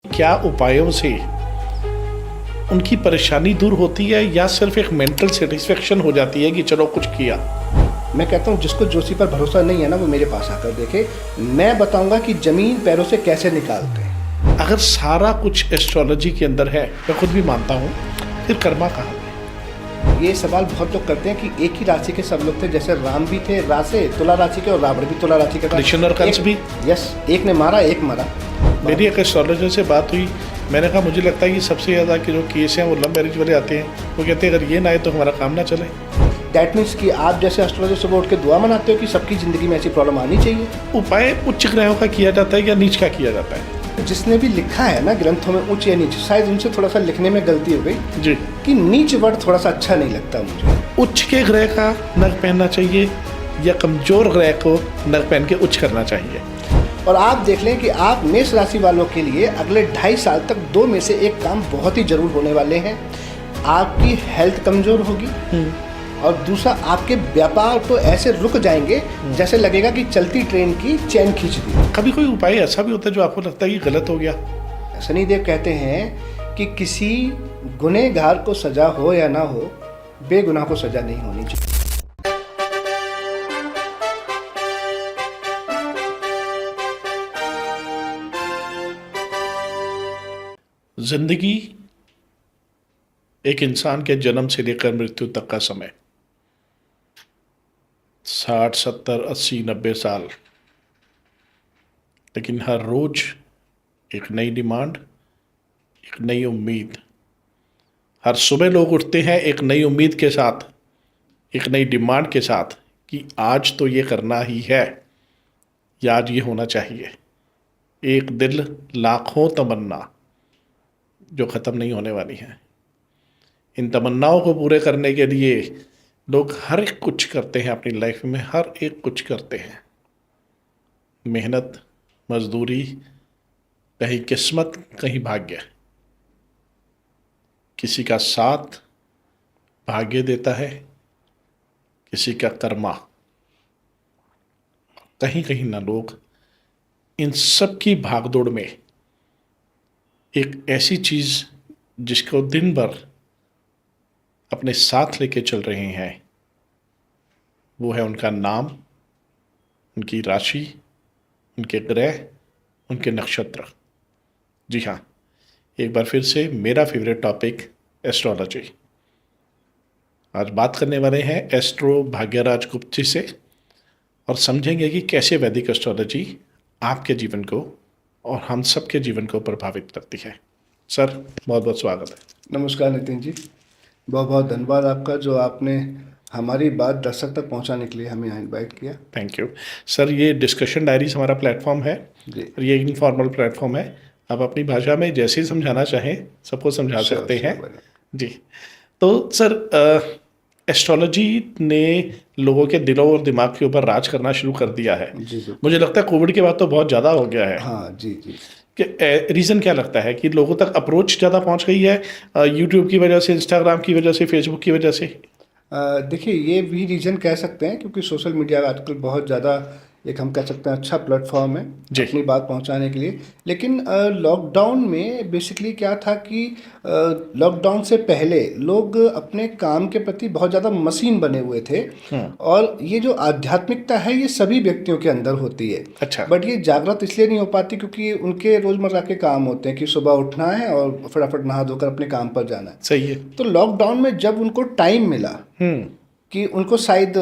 क्या उपायों से उनकी परेशानी दूर होती है या सिर्फ एक मेंटल सेटिस्फेक्शन हो जाती है कि चलो कुछ किया? मैं कहता हूँ जिसको जोशी पर भरोसा नहीं है ना, वो मेरे पास आकर देखे। मैं बताऊंगा कि जमीन पैरों से कैसे निकालते हैं। अगर सारा कुछ एस्ट्रोलॉजी के अंदर है, मैं खुद भी मानता हूँ, फिर कर्मा कहाँ है? ये सवाल बहुत लोग करते हैं कि एक ही राशि के सब लोग थे, जैसे राम भी थे राशि तुला राशि के और रावण भी तुला राशि के था। कृष्ण और कंस भी। यस, एक ने मारा एक मरा। मेरी एक एस्ट्रोलॉजर से बात हुई, मैंने कहा मुझे लगता है कि सबसे ज़्यादा के जो केस हैं वो लव मैरिज वाले आते हैं। वो कहते हैं अगर ये ना आए तो हमारा काम ना चले। दैट मीन्स कि आप जैसे एस्ट्रोलॉजर सुबह उठ के दुआ मनाते हो कि सबकी ज़िंदगी में ऐसी प्रॉब्लम आनी चाहिए। उपाय उच्च ग्रहों का किया जाता है या नीच का किया जाता है? जिसने भी लिखा है ना ग्रंथों में उच्च या नीच, शायद उनसे थोड़ा सा लिखने में गलती हो गई जी, कि नीच वर्ड थोड़ा सा अच्छा नहीं लगता मुझे। उच्च के ग्रह का नग पहनना चाहिए या कमजोर ग्रह को नग पहन के उच्च करना चाहिए? और आप देख लें कि आप मेष राशि वालों के लिए अगले 2.5 साल तक दो में से एक काम बहुत ही जरूर होने वाले हैं। आपकी हेल्थ कमजोर होगी और दूसरा आपके व्यापार तो ऐसे रुक जाएंगे जैसे लगेगा कि चलती ट्रेन की चैन खींच दी। कभी कोई उपाय ऐसा भी होता है जो आपको लगता है कि गलत हो गया? शनिदेव कहते हैं कि किसी गुनहगार को सजा हो या ना हो, बेगुनाह को सजा नहीं होनी चाहिए। जिंदगी एक इंसान के जन्म से लेकर मृत्यु तक का समय 60, 70, 80, 90 साल, लेकिन हर रोज एक नई डिमांड, एक नई उम्मीद। हर सुबह लोग उठते हैं एक नई उम्मीद के साथ, एक नई डिमांड के साथ कि आज तो ये करना ही है या आज ये होना चाहिए। एक दिल लाखों तमन्ना जो ख़त्म नहीं होने वाली हैं। इन तमन्नाओं को पूरे करने के लिए लोग हर एक कुछ करते हैं अपनी लाइफ में, हर एक कुछ करते हैं। मेहनत, मजदूरी, कहीं किस्मत, कहीं भाग्य। किसी का साथ भाग्य देता है, किसी का कर्मा। कहीं कहीं ना लोग इन सब की भागदौड़ में एक ऐसी चीज़ जिसको दिन भर अपने साथ लेके चल रहे हैं, वो है उनका नाम, उनकी राशि, उनके ग्रह, उनके नक्षत्र। जी हाँ, एक बार फिर से मेरा फेवरेट टॉपिक एस्ट्रोलॉजी। आज बात करने वाले हैं एस्ट्रो भाग्यराज गुप्त जी से और समझेंगे कि कैसे वैदिक एस्ट्रोलॉजी आपके जीवन को और हम सबके जीवन को प्रभावित करती है। सर, बहुत बहुत स्वागत है। नमस्कार नितिन जी, बहुत बहुत धन्यवाद आपका जो आपने हमारी बात दर्शक तक पहुंचाने के लिए हमें यहाँ इन्वाइट किया। Thank you sir. ये डिस्कशन डायरीज हमारा प्लेटफॉर्म है जी। और ये इनफॉर्मल प्लेटफॉर्म है। आप अपनी भाषा में जैसे ही समझाना चाहें सबको समझा सकते हैं। जी, तो सर एस्ट्रोलॉजी ने लोगों के दिलों और दिमाग के ऊपर राज करना शुरू कर दिया है। जी जी। मुझे लगता है कोविड के बाद तो बहुत ज़्यादा हो गया है। हाँ जी जी। कि रीज़न क्या लगता है कि लोगों तक अप्रोच ज़्यादा पहुंच गई है? यूट्यूब की वजह से, इंस्टाग्राम की वजह से, फेसबुक की वजह से? देखिए, ये भी रीज़न कह सकते हैं क्योंकि सोशल मीडिया आजकल बहुत ज़्यादा एक हम कह सकते हैं अच्छा प्लेटफॉर्म है जी। अपनी बात पहुंचाने के लिए। लेकिन लॉकडाउन में बेसिकली क्या था कि लॉकडाउन से पहले लोग अपने काम के प्रति बहुत ज़्यादा मशीन बने हुए थे और ये जो आध्यात्मिकता है ये सभी व्यक्तियों के अंदर होती है। अच्छा। बट ये जागृत इसलिए नहीं हो पाती क्योंकि उनके रोज़मर्रा के काम होते हैं कि सुबह उठना है और फटाफट नहा धोकर अपने काम पर जाना है। सही है। तो लॉकडाउन में जब उनको टाइम मिला कि उनको शायद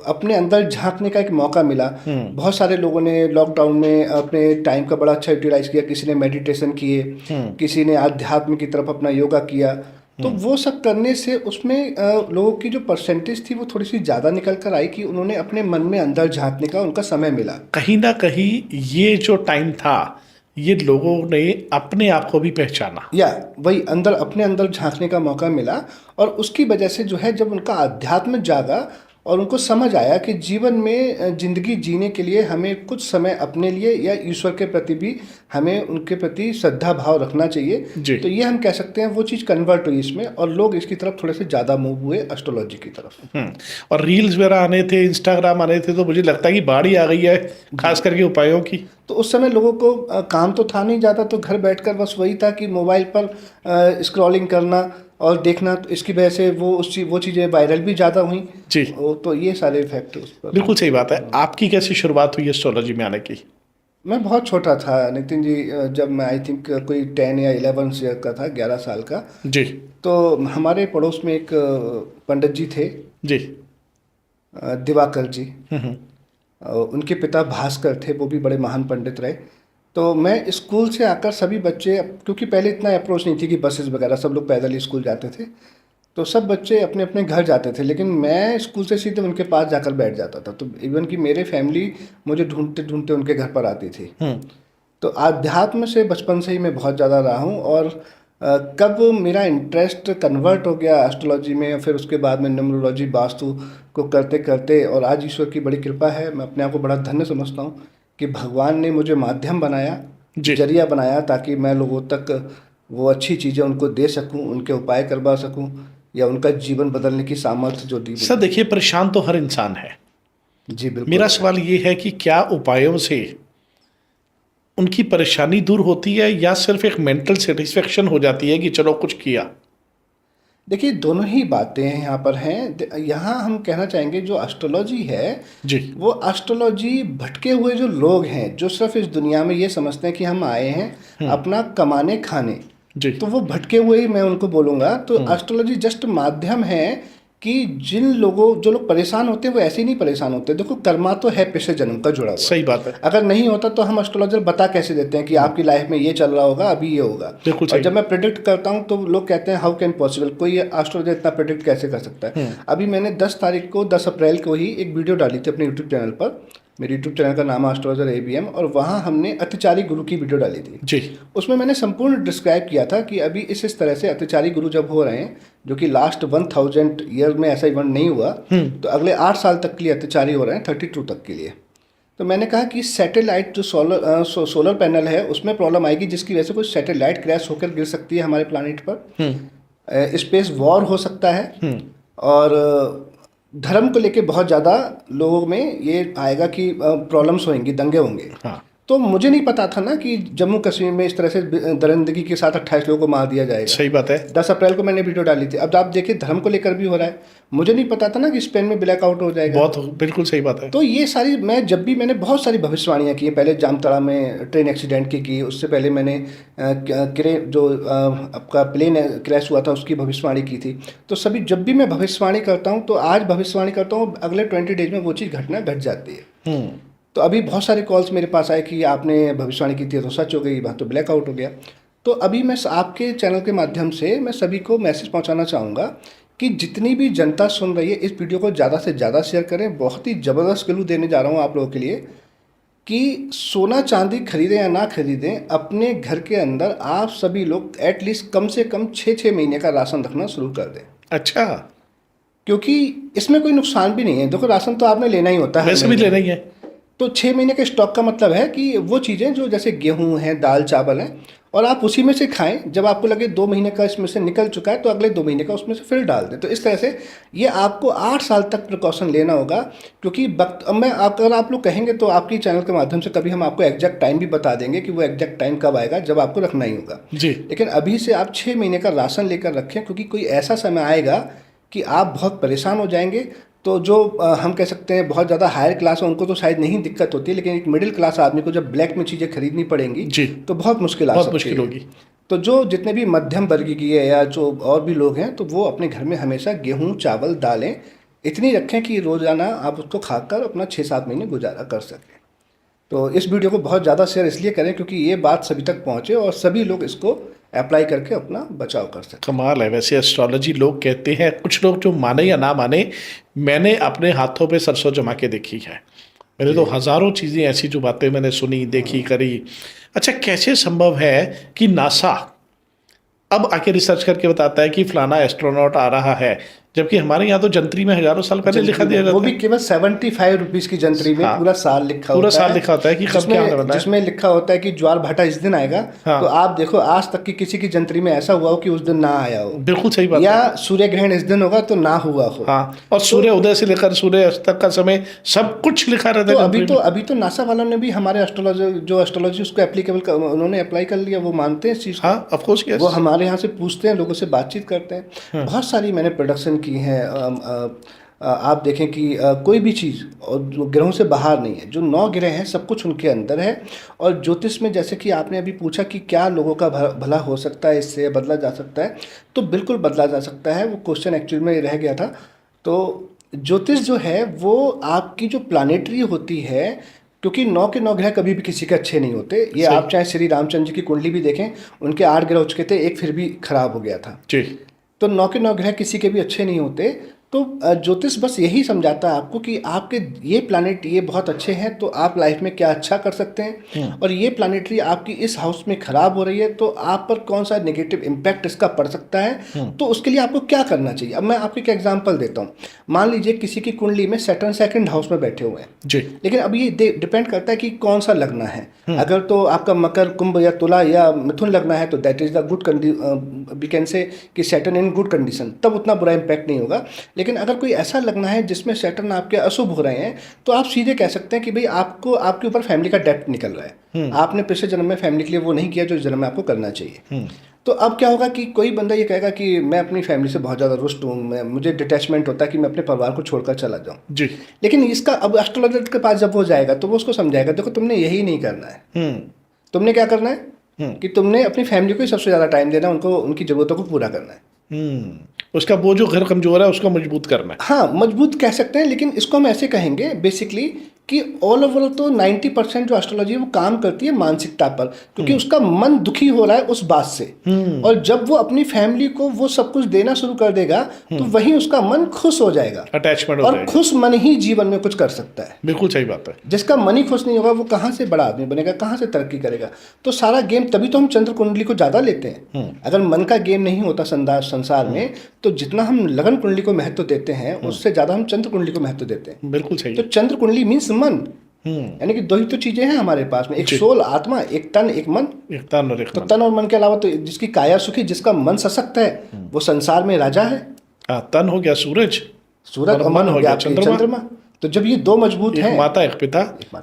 अपने अंदर झांकने का एक मौका मिला, बहुत सारे लोगों ने लॉकडाउन में अपने टाइम का बड़ा अच्छा यूटिलाइज किया। किसी ने मेडिटेशन किए, किसी ने आध्यात्म की तरफ अपना योगा किया। तो वो सब करने से उसमें लोगों की जो परसेंटेज थी वो थोड़ी सी ज़्यादा निकल कर आई कि उन्होंने अपने मन में अंदर झांकने का उनका समय मिला। कहीं ना कहीं ये जो टाइम था ये लोगों ने अपने आप को भी पहचाना, या वही अंदर अपने अंदर झांकने का मौका मिला और उसकी वजह से जो है जब उनका अध्यात्म जागा और उनको समझ आया कि जीवन में ज़िंदगी जीने के लिए हमें कुछ समय अपने लिए या ईश्वर के प्रति भी हमें उनके प्रति श्रद्धा भाव रखना चाहिए। जी। तो ये हम कह सकते हैं वो चीज़ कन्वर्ट हुई इसमें और लोग इसकी तरफ थोड़े से ज़्यादा मूव हुए एस्ट्रोलॉजी की तरफ। और रील्स वगैरह आने थे, इंस्टाग्राम आने थे, तो मुझे लगता है कि बाढ़ ही आ गई है खास करके उपायों की। तो उस समय लोगों को काम तो था नहीं ज़्यादा, तो घर बैठकर बस वही था कि मोबाइल पर स्क्रॉलिंग करना और देखना, तो इसकी वजह से वो चीज़ें वायरल भी ज़्यादा हुई जी। तो ये सारे इफेक्ट उस पर। बिल्कुल सही बात है। आपकी कैसी शुरुआत हुई एस्ट्रोलॉजी में आने की? मैं बहुत छोटा था नितिन जी, जब मैं आई थिंक कोई 10 या 11 ईयर का था, 11 साल का। जी। तो हमारे पड़ोस में एक पंडित जी थे, जी। दिवाकर जी। उनके पिता भास्कर थे, वो भी बड़े महान पंडित रहे। तो मैं स्कूल से आकर सभी बच्चे, क्योंकि पहले इतना अप्रोच नहीं थी कि बसेस वगैरह, सब लोग पैदल ही स्कूल जाते थे, तो सब बच्चे अपने अपने घर जाते थे, लेकिन मैं स्कूल से सीधे उनके पास जाकर बैठ जाता था। तो इवन कि मेरे फैमिली मुझे ढूंढते ढूंढते उनके घर पर आती थी। तो आध्यात्म से बचपन से ही मैं बहुत ज़्यादा रहा हूँ। और कब मेरा इंटरेस्ट कन्वर्ट हो गया एस्ट्रोलॉजी में, फिर उसके बाद में न्यूमरोलॉजी, वास्तु को करते करते, और आज ईश्वर की बड़ी कृपा है, मैं अपने आप को बड़ा धन्य समझता हूँ कि भगवान ने मुझे माध्यम बनाया, जरिया बनाया, ताकि मैं लोगों तक वो अच्छी चीज़ें उनको दे सकूं, उनके उपाय करवा सकूं, या उनका जीवन बदलने की सामर्थ्य जो दी। सर देखिए, परेशान तो हर इंसान है। जी बिल्कुल। मेरा सवाल ये है कि क्या उपायों से उनकी परेशानी दूर होती है या सिर्फ एक मेंटल सेटिस्फेक्शन हो जाती है कि चलो कुछ किया? देखिए, दोनों ही बातें यहाँ पर हैं। यहाँ हम कहना चाहेंगे जो एस्ट्रोलॉजी है जी। वो एस्ट्रोलॉजी भटके हुए जो लोग हैं, जो सिर्फ इस दुनिया में ये समझते हैं कि हम आए हैं अपना कमाने खाने, जी। तो वो भटके हुए ही मैं उनको बोलूँगा। तो एस्ट्रोलॉजी जस्ट माध्यम है कि जो लोग परेशान होते हैं वो ऐसे ही नहीं परेशान होते। देखो, कर्मा तो है पिछले जन्म का जुड़ा हुआ। सही बात है। अगर नहीं होता तो हम एस्ट्रोलॉजर बता कैसे देते हैं कि आपकी लाइफ में ये चल रहा होगा, अभी ये होगा। बिल्कुल और सही। जब मैं प्रेडिक्ट करता हूँ तो लोग कहते हैं हाउ कैन पॉसिबल, कोई एस्ट्रोलॉजर इतना प्रेडिक्ट कैसे कर सकता है। अभी मैंने 10 अप्रैल को ही एक वीडियो डाली थी अपने यूट्यूब चैनल पर। मेरे यूट्यूब चैनल का नाम है एस्ट्रोलॉजर ABM, और वहाँ हमने अतिचारी गुरु की वीडियो डाली थी। जी। उसमें मैंने संपूर्ण डिस्क्राइब किया था कि अभी इस तरह से अतिचारी गुरु जब हो रहे हैं, जो कि लास्ट 1000 ईयर में ऐसा इवेंट नहीं हुआ, तो अगले 8 साल तक के लिए अतिचारी हो रहे हैं, 32 तक के लिए। तो मैंने कहा कि सैटेलाइट जो सोलर पैनल है उसमें प्रॉब्लम आएगी, जिसकी वजह से कोई सैटेलाइट क्रैश होकर गिर सकती है हमारे प्लानिट पर, स्पेस वॉर हो सकता है, और धर्म को लेके बहुत ज़्यादा लोगों में ये आएगा कि प्रॉब्लम्स होंगी, दंगे होंगे। हाँ। तो मुझे नहीं पता था ना कि जम्मू कश्मीर में इस तरह से दरिंदगी के साथ 28 लोगों को मार दिया जाएगा। सही बात है। 10 अप्रैल को मैंने वीडियो डाली थी। अब आप देखिए, धर्म को लेकर भी हो रहा है। मुझे नहीं पता था ना कि स्पेन में ब्लैकआउट हो जाएगा। बहुत, बिल्कुल सही बात है। तो ये सारी मैंने बहुत सारी भविष्यवाणियाँ की है। पहले जामताड़ा में ट्रेन एक्सीडेंट की, उससे पहले मैंने आपका प्लेन क्रैश हुआ था उसकी भविष्यवाणी की थी। तो जब भी मैं भविष्यवाणी करता हूँ, तो आज भविष्यवाणी करता हूँ, अगले 20 डेज में वो चीज़ घट जाती है। तो अभी बहुत सारे कॉल्स मेरे पास आए कि आपने भविष्यवाणी की थी तो सच हो गई, बात तो ब्लैकआउट हो गया। तो अभी मैं आपके चैनल के माध्यम से मैं सभी को मैसेज पहुंचाना चाहूँगा कि जितनी भी जनता सुन रही है, इस वीडियो को ज़्यादा से ज़्यादा शेयर करें। बहुत ही ज़बरदस्त क्लू देने जा रहा हूँ आप लोगों के लिए कि सोना चांदी खरीदें या ना खरीदें, अपने घर के अंदर आप सभी लोग एटलीस्ट कम से कम 6 महीने का राशन रखना शुरू कर दें। अच्छा। क्योंकि इसमें कोई नुकसान भी नहीं है। देखो, राशन तो आपने लेना ही होता है, वैसे भी लेना ही है। तो 6 महीने के स्टॉक का मतलब है कि वो चीज़ें जो जैसे गेहूं हैं, दाल चावल हैं, और आप उसी में से खाएं। जब आपको लगे 2 महीने का इसमें से निकल चुका है, तो अगले 2 महीने का उसमें से फिर डाल दें। तो इस तरह से ये आपको 8 साल तक प्रिकॉशन लेना होगा। क्योंकि अगर आप लोग कहेंगे तो आपकी चैनल के माध्यम से कभी हम आपको एग्जैक्ट टाइम भी बता देंगे कि वो एग्जैक्ट टाइम कब आएगा जब आपको रखना ही होगा जी। लेकिन अभी से आप 6 महीने का राशन लेकर रखें, क्योंकि कोई ऐसा समय आएगा कि आप बहुत परेशान हो जाएंगे। तो जो हम कह सकते हैं बहुत ज़्यादा हायर क्लास है, उनको तो शायद नहीं दिक्कत होती है, लेकिन एक मिडिल क्लास आदमी को जब ब्लैक में चीज़ें खरीदनी पड़ेंगी जी, तो बहुत मुश्किल आ सकती है। बहुत मुश्किल होगी। तो जो जितने भी मध्यम वर्गीय है या जो और भी लोग हैं, तो वो अपने घर में हमेशा गेहूँ, चावल, दालें इतनी रखें कि रोज़ाना आप उसको खाकर अपना 6-7 महीने गुजारा कर सकें। तो इस वीडियो को बहुत ज़्यादा शेयर इसलिए करें क्योंकि ये बात सभी तक पहुँचे और सभी लोग इसको अप्लाई करके अपना बचाव कर सकें। कमाल है। वैसे एस्ट्रोलॉजी लोग कहते हैं, कुछ लोग जो माने या ना माने, मैंने अपने हाथों पे सरसों जमा के देखी है। मैंने तो हज़ारों चीज़ें ऐसी जो बातें मैंने सुनी, देखी, करी। अच्छा, कैसे संभव है कि नासा अब आके रिसर्च करके बताता है कि फलाना एस्ट्रोनॉट आ रहा है? जबकि हमारे यहाँ तो जंतरी में हजारों साल पहले लिखा दिया वो जाता भी है। केवल 75 रुपीज की जंतरी में हाँ, पूरा साल लिखा पूरा होता साल है, लिखा होता है कि कब क्या होने वाला है। जिसमें लिखा होता है कि ज्वार भाटा इस दिन आएगा। हाँ। तो आप देखो आज तक की किसी की जंतरी में ऐसा हुआ हो कि उस दिन ना आया हो, बिल्कुल सही बात या है। सूर्य ग्रहण इस दिन होगा तो ना हुआ हो। हाँ, और सूर्य उदय से लेकर सूर्य अस्त तक का समय सब कुछ लिखा रहता तो है अभी जंतरी तो में। अभी तो नासा वालों ने भी हमारे एस्ट्रोलॉजी उसको एप्लीकेबल उन्होंने अप्लाई कर लिया, वो मानते हैं इस चीज़ को। हाँ, ऑफ कोर्स, यस। वो हमारे यहाँ से पूछते हैं, लोगों से बातचीत करते हैं। बहुत सारी मैंने प्रोडक्शन की है। आप देखें कि कोई भी चीज़ और जो ग्रहों से बाहर नहीं है, जो 9 ग्रह हैं सब कुछ उनके अंदर है। और ज्योतिष में जैसे कि आपने अभी पूछा कि क्या लोगों का भला हो सकता है, इससे बदला जा सकता है, तो बिल्कुल बदला जा सकता है। वो क्वेश्चन एक्चुअली में रह गया था। तो ज्योतिष जो है वो आपकी जो प्लानेटरी होती है, क्योंकि 9 के 9 ग्रह कभी भी किसी के अच्छे नहीं होते। ये सही। आप चाहे श्री रामचंद्र जी की कुंडली भी देखें, उनके 8 ग्रह हो चुके थे, एक फिर भी खराब हो गया था। जी। तो 9 के 9 ग्रह किसी के भी अच्छे नहीं होते। तो ज्योतिष बस यही समझाता है आपको कि आपके ये प्लानेट ये बहुत अच्छे हैं तो आप लाइफ में क्या अच्छा कर सकते हैं, और ये प्लानेटरी आपकी इस हाउस में खराब हो रही है तो आप पर कौन सा नेगेटिव इम्पैक्ट इसका पड़ सकता है, तो उसके लिए आपको क्या करना चाहिए। अब मैं आपको एक एग्जांपल देता हूँ। मान लीजिए किसी की कुंडली में सैटर्न सेकंड हाउस में बैठे हुए हैं जी। लेकिन अब ये डिपेंड करता है कि कौन सा लगना है। अगर तो आपका मकर, कुंभ या तुला या मिथुन लगना है तो that is the good we can say कि सैटर्न इन गुड कंडीशन, तब उतना बुरा इम्पैक्ट नहीं होगा। लेकिन अगर कोई ऐसा लगना है जिसमें सैटर्न आपके अशुभ हो रहे हैं तो आप सीधे कह सकते हैं कि भाई आपको आपके ऊपर फैमिली का डेप्ट निकल रहा है, आपने पिछले जन्म में फैमिली के लिए वो नहीं किया जो इस जन्म में आपको करना चाहिए। तो अब क्या होगा कि कोई बंदा ये कहेगा कि मैं अपनी फैमिली से बहुत ज़्यादा रुष्ट हूँ, मुझे डिटैचमेंट होता है कि मैं अपने परिवार को छोड़कर चला जाऊँ। जी। लेकिन इसका अब एस्ट्रोलॉजर के पास जब वो जाएगा तो वो उसको समझाएगा, देखो तुमने यही नहीं करना है। तुमने क्या करना है कि तुमने अपनी फैमिली को ही सबसे ज़्यादा टाइम देना, उनको उनकी ज़रूरतों को पूरा करना है। उसका वो जो घर कमजोर है उसको मजबूत करना है। हाँ, मजबूत कह सकते हैं, लेकिन इसको हम ऐसे कहेंगे बेसिकली कि ऑल ओवर तो 90% जो एस्ट्रोलॉजी है वो काम करती है मानसिकता पर, क्योंकि उसका मन दुखी हो रहा है उस बात से। और जब वो अपनी फैमिली को वो सब कुछ देना शुरू कर देगा तो वहीं उसका मन खुश हो जाएगा, अटैचमेंट हो और जाएगी। खुश मन ही जीवन में कुछ कर सकता है। बिल्कुल सही बात है। जिसका मन ही खुश नहीं होगा वो कहाँ से बड़ा आदमी बनेगा, कहाँ से तरक्की करेगा। तो सारा गेम, तभी तो हम चंद्र कुंडली को ज़्यादा लेते हैं। अगर मन का गेम नहीं होता संसार में तो जितना हम लगन कुंडली को महत्व देते हैं उससे ज़्यादा हम चंद्र कुंडली को महत्व देते हैं। बिल्कुल सही। तो चंद्र कुंडली मीन्स मन, यानी कि दो ही तो चीजें हैं हमारे पास में, एक सोल आत्मा, एक तन एक मन। एक तन और एक तो मन। तन और मन के अलावा तो जिसकी काया सुखी, जिसका मन सशक्त है वो संसार में राजा है। तन हो गया सूरज, सूरज और मन हो गया चंद्रमा। तो जब ये दो मजबूत हैं, एक माता एक पिता,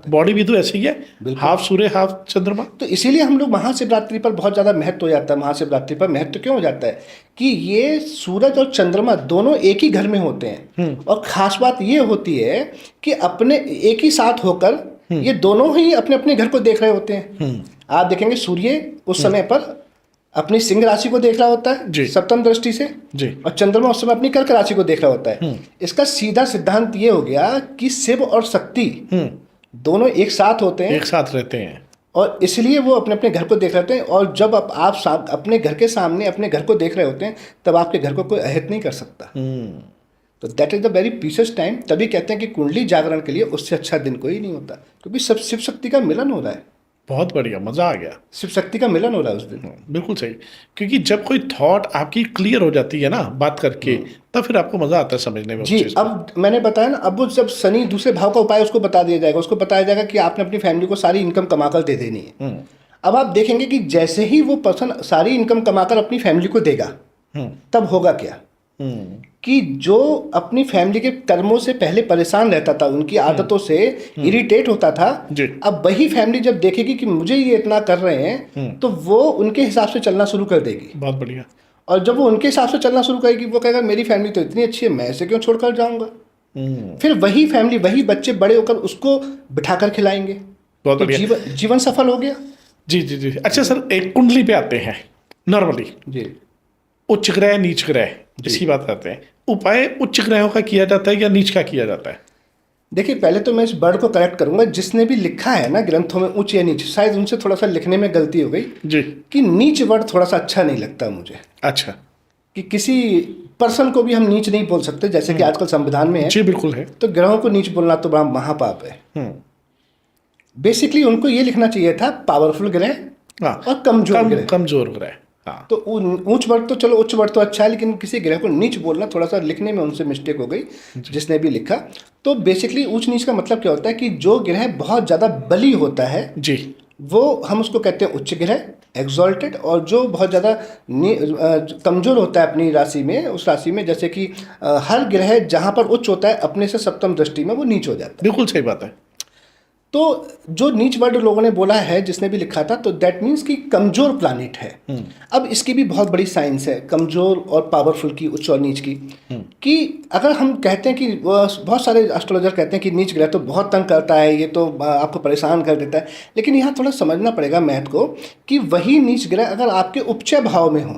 बॉडी भी तो ऐसे ही है, हाफ सूर्य हाफ चंद्रमा। तो इसीलिए हम लोग महाशिवरात्रि पर बहुत ज़्यादा महत्व हो जाता है। महाशिवरात्रि पर महत्व क्यों हो जाता है कि ये सूरज और चंद्रमा दोनों एक ही घर में होते हैं, और खास बात ये होती है कि अपने एक ही साथ होकर ये दोनों ही अपने अपने घर को देख रहे होते हैं। आप देखेंगे सूर्य उस समय पर अपनी सिंह राशि को देख रहा होता है सप्तम दृष्टि से जी, और चंद्रमा उस समय अपनी कर्क राशि को देख रहा होता है। इसका सीधा सिद्धांत ये हो गया कि शिव और शक्ति दोनों एक साथ होते हैं, एक साथ रहते हैं, और इसलिए वो अपने अपने घर को देख रहे होते हैं। और जब आप अपने घर के सामने अपने घर को देख रहे होते हैं तब आपके घर को कोई अहित नहीं कर सकता। तो that is the very precious time. तभी कहते हैं कि कुंडली जागरण के लिए उससे अच्छा दिन कोई नहीं होता, क्योंकि सब शिव शक्ति का मिलन हो रहा है। बहुत बढ़िया, मजा आ गया। शिव शक्ति का मिलन हो रहा है उस दिन। बिल्कुल सही, क्योंकि जब कोई थॉट आपकी क्लियर हो जाती है ना बात करके, तब फिर आपको मजा आता है समझने में। जी, अब मैंने बताया ना, अब वो जब शनि दूसरे भाव का उपाय उसको बता दिया जाएगा, उसको बताया जाएगा कि आपने अपनी फैमिली को सारी इनकम कमाकर दे देनी है। अब आप देखेंगे कि जैसे ही वो पर्सन सारी इनकम कमाकर अपनी फैमिली को देगा तब होगा क्या कि जो अपनी फैमिली के कर्मों से पहले परेशान रहता था, उनकी आदतों से इरिटेट होता था, अब वही फैमिली जब देखेगी कि मुझे ये इतना कर रहे हैं तो वो उनके हिसाब से चलना शुरू कर देगी। बहुत बढ़िया। और जब वो उनके हिसाब से चलना शुरू करेगी, वो कहेगा मेरी फैमिली तो इतनी अच्छी है, मैं ऐसे क्यों छोड़कर जाऊंगा। फिर वही फैमिली, वही बच्चे बड़े होकर उसको बिठाकर खिलाएंगे। बहुत तो बढ़िया। जीवन सफल हो गया। जी जी जी। अच्छा सर, एक कुंडली पे आते हैं नॉर्मली। जी, उच्च ग्रह नीच ग्रह इसकी बात करते हैं। उपाय उच्च ग्रहों का किया जाता है या नीच का किया जाता है? देखिए पहले तो मैं इस वर्ड को करेक्ट करूंगा, जिसने भी लिखा है ना ग्रंथों में उच्च या नीच, शायद उनसे थोड़ा सा लिखने में गलती हो गई जी, कि नीच वर्ड थोड़ा सा अच्छा नहीं लगता मुझे। अच्छा, कि किसी पर्सन को भी हम नीच नहीं बोल सकते, जैसे कि आजकल संविधान में है। जी बिल्कुल है। तो ग्रहों को नीच बोलना तो बड़ा महापाप है। बेसिकली उनको ये लिखना चाहिए था पावरफुल ग्रह और कमजोर ग्रह। कमजोर ग्रह। हाँ। तो ऊंच वर्ग तो चलो, उच्च वर्ग तो अच्छा है, लेकिन किसी ग्रह को नीच बोलना थोड़ा सा लिखने में उनसे मिस्टेक हो गई जिसने भी लिखा। तो बेसिकली ऊंच नीच का मतलब क्या होता है कि जो ग्रह बहुत ज़्यादा बली होता है जी। वो हम उसको कहते हैं उच्च ग्रह, एक्सॉल्टेड। और जो बहुत ज़्यादा कमज़ोर होता है अपनी राशि में, उस राशि में जैसे कि हर ग्रह जहाँ पर उच्च होता है अपने से सप्तम दृष्टि में वो नीच हो जाता है। बिल्कुल सही बात है। तो जो नीच वर्ड लोगों ने बोला है, जिसने भी लिखा था, तो दैट मीन्स कि कमज़ोर प्लानिट है। अब इसकी भी बहुत बड़ी साइंस है, कमज़ोर और पावरफुल की, उच्च और नीच की। कि अगर हम कहते हैं कि बहुत सारे एस्ट्रोलॉजर कहते हैं कि नीच ग्रह तो बहुत तंग करता है, ये तो आपको परेशान कर देता है, लेकिन यहाँ थोड़ा समझना पड़ेगा मैथ को कि वही नीच ग्रह अगर आपके उपचय भाव में हो,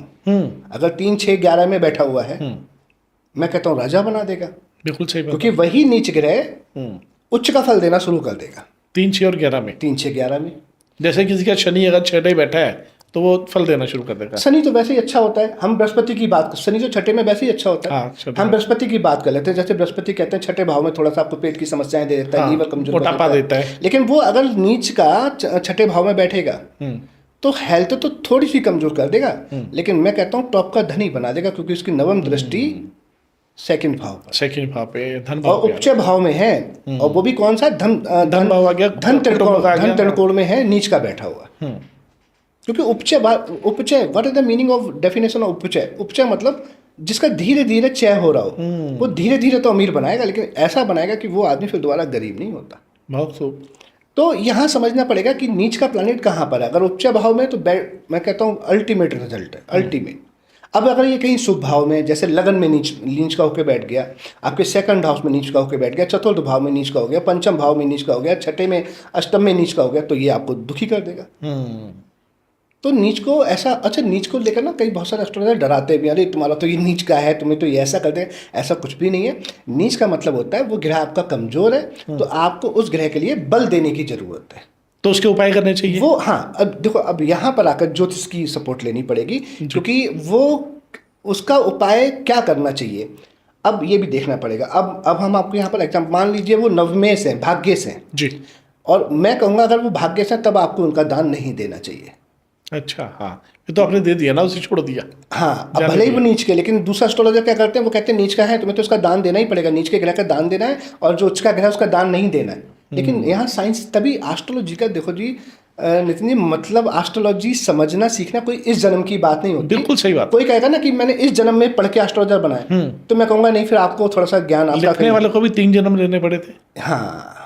अगर 3, 6, 11 में बैठा हुआ है, मैं कहता हूँ राजा बना देगा। बिल्कुल सही बात क्योंकि वही नीच ग्रह उच्च का फल देना शुरू कर देगा 3, 6 और 11 में। 3, 6, 11 में। जैसे किसी का शनि अगर 6 बैठा है तो वो फल देना शुरू कर देगा। शनि तो वैसे ही अच्छा होता है। हम बृहस्पति की बात, शनि तो छठे में वैसे ही अच्छा होता है। हाँ, छठे हम में। बृहस्पति की बात कर लेते हैं। जैसे बृहस्पति कहते हैं छठे भाव में थोड़ा सा आपको पेट की समस्याएं दे देता है, हाँ, लीवर कमजोर कर मोटापा देता है। लेकिन वो अगर नीच का छठे भाव में बैठेगा तो हेल्थ तो थोड़ी सी कमजोर कर देगा, लेकिन मैं कहता हूँ टॉप का धनी बना देगा, क्योंकि उसकी नवम दृष्टि सेकंड भाव पर, सेकंड भाव पे, धन और भाव पे उपचय भाव में है। और वो भी कौन सा धन भाव आ गया, धन कुटुंब आ गया। धन त्रिकोण में है, नीच का बैठा हुआ। क्योंकि उपचय what is the meaning of definition of उपचय? उपचय मतलब जिसका धीरे धीरे चय हो रहा हो। वो धीरे धीरे तो अमीर बनाएगा, लेकिन ऐसा बनाएगा कि वो आदमी फिर दोबारा गरीब नहीं होता। बहुत खूब। तो यहाँ समझना पड़ेगा कि नीच का प्लैनेट कहाँ पर है। अगर उपचय भाव में तो मैं कहता हूँ अल्टीमेट रिजल्ट है, अल्टीमेट। अब अगर ये कहीं शुभ भाव में, जैसे लगन में नीच का होकर बैठ गया, आपके सेकंड हाउस में नीच का होकर बैठ गया, चतुर्थ भाव में नीच का हो गया, पंचम भाव में नीच का हो गया, छठे में, अष्टम में नीच का हो गया, तो ये आपको दुखी कर देगा। तो नीच को ऐसा, अच्छा नीच को लेकर ना कई बहुत सारे एस्ट्रोलॉजर डराते भी, अरे तुम्हारा तो ये नीच का है, तुम्हें तो ये ऐसा कर दे। ऐसा कुछ भी नहीं है। नीच का मतलब होता है वो ग्रह आपका कमजोर है, तो आपको उस ग्रह के लिए बल देने की जरूरत है। तो उसके उपाय करने चाहिए वो, हाँ, अब देखो, अब यहाँ पर आकर ज्योतिष की सपोर्ट लेनी पड़ेगी, क्योंकि वो उसका उपाय क्या करना चाहिए अब ये भी देखना पड़ेगा। अब हम आपको यहाँ पर एग्जाम्पल, मान लीजिए वो नवमेश हैं, भाग्येश हैं जी, और मैं कहूँगा अगर वो भाग्येश हैं तब आपको उनका दान नहीं देना चाहिए। अच्छा, हाँ, ये तो आपने दे दिया ना, उसे छोड़ दिया। हाँ, अब भले ही वो नीच के, लेकिन दूसरा एस्ट्रोलॉजर क्या करते हैं, वो कहते हैं नीच का है तुम्हें तो उसका दान देना ही पड़ेगा, नीच के ग्रह का दान देना है, और जो उच्च का ग्रह उसका दान नहीं देना है। लेकिन यहाँ साइंस, तभी एस्ट्रोलॉजी का देखो जी नितिन जी, मतलब एस्ट्रोलॉजी समझना सीखना कोई इस जन्म की बात नहीं होती। बिल्कुल सही बात। कोई कहेगा ना कि मैंने इस जन्म में पढ़ के एस्ट्रोलॉजर बनाया, तो मैं कहूँगा नहीं, फिर आपको थोड़ा सा ज्ञान आपका लिखने वाले को भी 3 जन्म लेने पड़े थे। हाँ,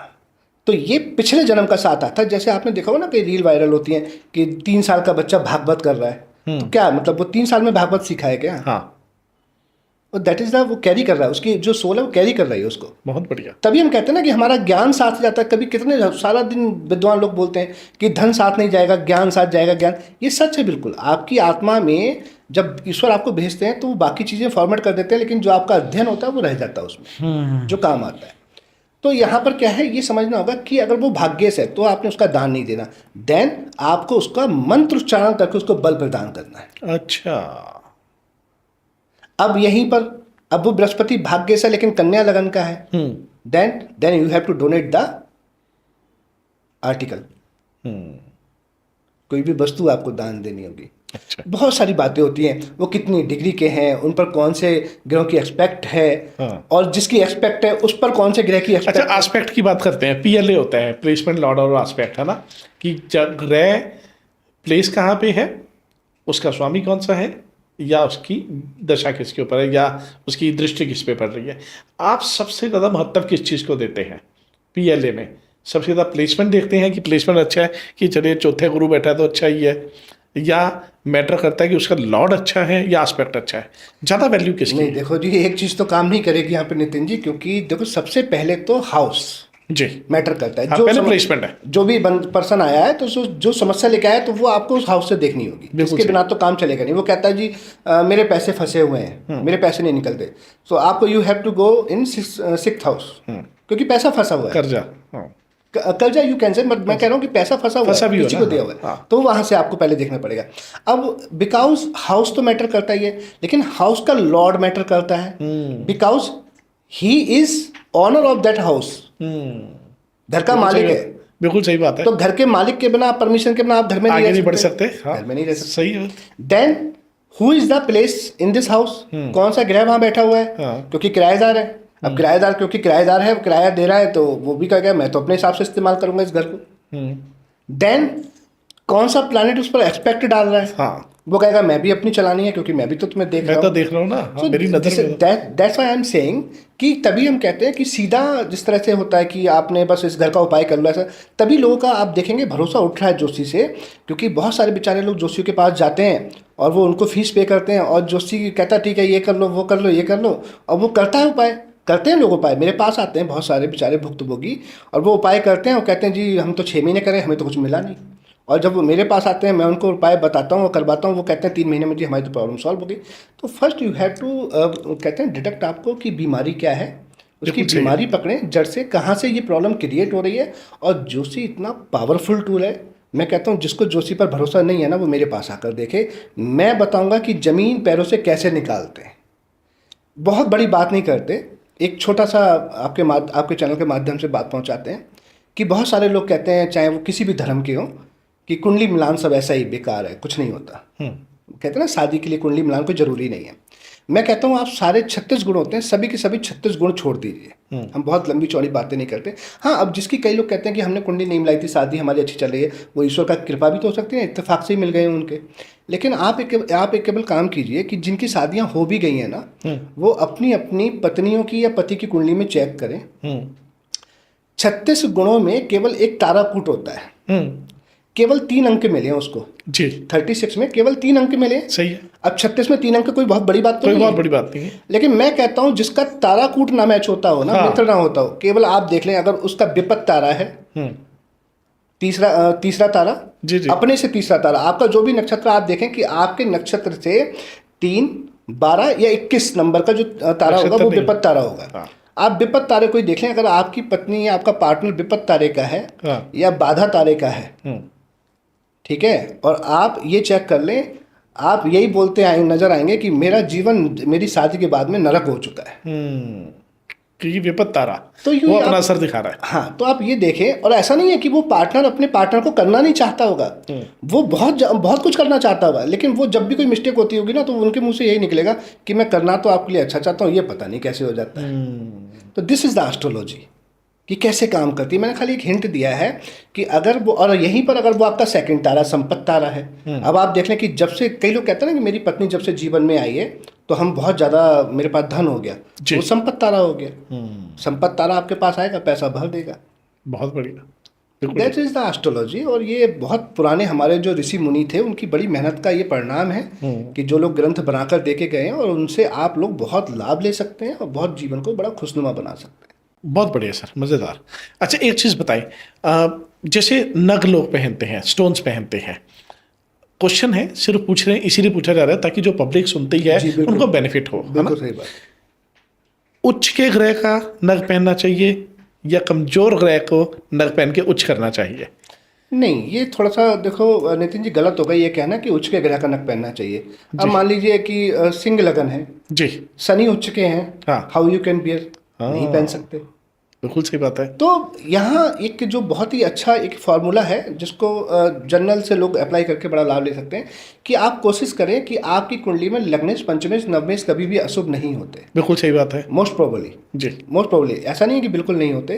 तो ये पिछले जन्म का साथ आता है। जैसे आपने देखा हो ना कि रील वायरल होती है कि 3 साल का बच्चा भागवत कर रहा है, तो क्या मतलब वो 3 साल में भागवत सीखा है क्या? हाँ, और दैट इज द, वो कैरी कर रहा है, उसकी जो सोल है वो कैरी कर रही है उसको। बहुत बढ़िया। तभी हम कहते हैं ना कि हमारा ज्ञान साथ जाता है। कभी कितने सारा दिन विद्वान लोग बोलते हैं कि धन साथ नहीं जाएगा, ज्ञान साथ जाएगा। ज्ञान, ये सच है बिल्कुल। आपकी आत्मा में जब ईश्वर आपको भेजते हैं तो वो बाकी चीज़ें फॉर्मेट कर देते हैं, लेकिन जो आपका अध्ययन होता है वो रह जाता है उसमें, जो काम आता है। तो यहाँ पर क्या है, ये समझना होगा कि अगर वो भाग्येश है तो आपने उसका दान नहीं देना, देन आपको उसका मंत्र उच्चारण करके उसको बल प्रदान करना है। अच्छा, अब यहीं पर, अब वो बृहस्पति भाग्येश है लेकिन कन्या लगन का है, then you have to donate the article. कोई भी वस्तु आपको दान देनी होगी। अच्छा, बहुत सारी बातें होती हैं, वो कितनी डिग्री के हैं, उन पर कौन से ग्रहों की एक्सपेक्ट है, और जिसकी एक्सपेक्ट है उस पर कौन से ग्रह की एक्सपेक्ट। अच्छा, एस्पेक्ट की बात करते हैं। PLA होता है, प्लेसमेंट लॉर्ड और एस्पेक्ट, है ना, कि ग्रह प्लेस कहाँ पे है, उसका स्वामी कौन सा है, या उसकी दशा किसके ऊपर है, या उसकी दृष्टि किस पे पड़ रही है। आप सबसे ज़्यादा महत्व किस चीज़ को देते हैं PLA में? सबसे ज़्यादा प्लेसमेंट देखते हैं कि प्लेसमेंट अच्छा है, कि चलिए चौथे गुरु बैठा है तो अच्छा ही है, या मैटर करता है कि उसका लॉर्ड अच्छा है या एस्पेक्ट अच्छा है? ज़्यादा वैल्यू किसकी? नहीं, देखो जी, एक चीज़ तो काम नहीं करेगी यहाँ पे नितिन जी, क्योंकि देखो सबसे पहले तो हाउस जी मैटर करता है। हाँ, पहले प्लेसमेंट है। जो भी पर्सन आया है तो जो समस्या लेके आया है तो वो आपको उस हाउस से देखनी होगी। इसके बिना तो काम चलेगा नहीं। वो कहता है जी मेरे पैसे फंसे हुए हैं, मेरे पैसे नहीं निकलते, तो आपको you have to go in 6th house, क्योंकि पैसा फंसा हुआ है। कर्जा, कर्जा यू कैन से, मैं कह रहा हूँ कि पैसा फंसा हुआ है, किसी को दिया हुआ है, तो वहां से आपको पहले देखना पड़ेगा। अब बिकॉज हाउस तो मैटर करता ही है, लेकिन हाउस का लॉर्ड मैटर करता है, because he is owner of that house. घर का मालिक है, बिल्कुल सही बात है। तो घर के मालिक के बिना, परमिशन के बिना आप घर में आगे नहीं बढ़ रह सकते। हाँ, घर में नहीं रह सकते। सही है। Then who is the place in this house, कौन सा ग्रह वहां बैठा हुआ है? हाँ। क्योंकि किराएदार है। अब किराएदार, क्योंकि किराएदार है, किराया दे रहा है, तो वो भी कहेगा मैं तो अपने हिसाब से इस्तेमाल करूंगा इस घर को। देन कौन सा प्लैनेट उस पर एक्सपेक्ट डाल रहा है? हाँ, वो कहेगा मैं भी अपनी चलानी है, क्योंकि मैं भी तो तुम्हें देख मैं रहा तो हूँ। देख रहा हूँ ना। हाँ, मेरी नजर में। That's why I am saying कि तभी हम कहते हैं कि सीधा जिस तरह से होता है कि आपने बस इस घर का उपाय कर लो, ऐसा तभी लोगों का आप देखेंगे भरोसा उठ रहा है जोशी से। क्योंकि बहुत सारे बेचारे लोग जोशियों के पास जाते हैं और वो उनको फीस पे करते हैं, और जोशी कहता है ठीक है ये कर लो, वो कर लो, ये कर लो, और वो करता है उपाय। करते हैं लोग उपाय, मेरे पास आते हैं बहुत सारे बेचारे भुक्तभोगी, और वो उपाय करते हैं और कहते हैं जी हम तो 6 महीने करें, हमें तो कुछ मिला नहीं। और जब वो मेरे पास आते हैं, मैं उनको उपाय बताता हूँ और करवाता हूँ, वो कहते हैं 3 महीने में जी हमारी तो प्रॉब्लम सॉल्व हो गई। तो फर्स्ट यू हैव टू कहते हैं डिटेक्ट आपको कि बीमारी क्या है, उसकी बिल्कुल सही है। बीमारी पकड़ें जड़ से, कहाँ से ये प्रॉब्लम क्रिएट हो रही है। और जोशी इतना पावरफुल टूल है, मैं कहता हूँ जिसको जोशी पर भरोसा नहीं है ना, वो मेरे पास आकर देखे। मैं बताऊँगा कि ज़मीन पैरों से कैसे निकालते हैं। बहुत बड़ी बात नहीं करते, एक छोटा सा आपके चैनल के माध्यम से बात पहुंचाते हैं कि बहुत सारे लोग कहते हैं, चाहे वो किसी भी धर्म के हों, कि कुंडली मिलान सब ऐसा ही बेकार है, कुछ नहीं होता। कहते हैं ना शादी के लिए कुंडली मिलान कोई ज़रूरी नहीं है। मैं कहता हूँ आप सारे 36 गुण होते हैं, सभी के सभी 36 गुण छोड़ दीजिए। हम बहुत लंबी चौड़ी बातें नहीं करते। हाँ, अब जिसकी कई लोग कहते हैं कि हमने कुंडली नहीं मिलाई थी, शादी हमारी अच्छी चल रही है, वो ईश्वर का कृपा भी तो हो सकती है, इत्तेफाक से ही मिल गए हैं उनके। लेकिन आप एक केवल काम कीजिए कि जिनकी शादियाँ हो भी गई हैं ना, वो अपनी अपनी पत्नियों की या पति की कुंडली में चेक करें। 36 गुणों में केवल एक ताराकूट होता है, केवल 3 अंक मिले हैं उसको जी। 36 में केवल 3 अंक मिले। सही है। अब 36 में 3 अंक कोई बहुत बड़ी बात तो कोई नहीं बहुत है। बड़ी बात नहीं है। लेकिन मैं कहता हूं जिसका ताराकूट ना मैच होता हो ना, हाँ। मित्र ना होता हो, केवल आप देख लें, अगर उसका विपत तारा है, तीसरा तारा, जी जी। अपने से तीसरा तारा, आपका जो भी नक्षत्र आप देखें कि आपके नक्षत्र से 3, 12 या 21 नंबर का जो तारा होगा वो विपत तारा होगा। हाँ। आप विपत तारे कोई देख लें, अगर आपकी पत्नी या आपका पार्टनर विपत तारे का है हाँ। या बाधा तारे का है, ठीक है, और आप ये चेक कर लें, आप यही बोलते आए नजर आएंगे कि मेरा जीवन मेरी शादी के बाद में नरक हो चुका है। क्योंकि विपत तारा तो यूं वो ही अपना आप- असर दिखा रहा है। हाँ, तो आप ये देखें, और ऐसा नहीं है कि वो पार्टनर अपने पार्टनर को करना नहीं चाहता होगा, वो बहुत कुछ करना चाहता होगा, लेकिन वो जब भी कोई मिस्टेक होती होगी ना, तो उनके मुंह से यही निकलेगा कि मैं करना तो आपके लिए अच्छा चाहता हूँ, ये पता नहीं कैसे हो जाता है। तो दिस इज द एस्ट्रोलॉजी कि कैसे काम करती है। मैंने खाली एक हिंट दिया है कि अगर वो, और यहीं पर अगर वो आपका सेकंड तारा संपत्ति तारा है, अब आप देख लें कि जब से, कई लोग कहते हैं ना कि मेरी पत्नी जब से जीवन में आई है तो हम बहुत ज़्यादा, मेरे पास धन हो गया, वो संपत्ति तारा हो गया। संपत्ति तारा आपके पास आएगा, पैसा भर देगा। बहुत बढ़िया, बिल्कुल। That is the astrology. और ये बहुत पुराने हमारे जो ऋषि मुनि थे, उनकी बड़ी मेहनत का ये परिणाम है कि जो लोग ग्रंथ बनाकर दे के गए हैं, और उनसे आप लोग बहुत लाभ ले सकते हैं और बहुत जीवन को बड़ा खुशनुमा बना सकते हैं। बहुत बढ़िया सर, मज़ेदार। अच्छा, एक चीज़ बताइए, जैसे नग लोग पहनते हैं, स्टोन्स पहनते हैं, क्वेश्चन है, सिर्फ पूछ रहे हैं, इसीलिए पूछा जा रहा है ताकि जो पब्लिक सुनती है जी, बिल्कुल। उनको बेनिफिट हो, है ना? बिल्कुल सही बात। उच्च के ग्रह का नग पहनना चाहिए या कमजोर ग्रह को नग पहन के उच्च करना चाहिए? नहीं, ये थोड़ा सा देखो नितिन जी, गलत होगा ये कहना कि उच्च के ग्रह का नग पहनना चाहिए। अब मान लीजिए कि सिंह लगन है, जी, शनि उच्च के हैं, हाँ। हाउ यू कैन बियर, नहीं पहन सकते। बिल्कुल सही बात है। तो यहाँ एक जो बहुत ही अच्छा एक फार्मूला है, जिसको जनरल से लोग अप्लाई करके बड़ा लाभ ले सकते हैं, कि आप कोशिश करें कि आपकी कुंडली में लग्नेश, पंचमेश, नवमेश कभी भी अशुभ नहीं होते। बिल्कुल सही बात है। मोस्ट प्रोबेबली, जी। मोस्ट प्रोबेबली, ऐसा नहीं है कि बिल्कुल नहीं होते।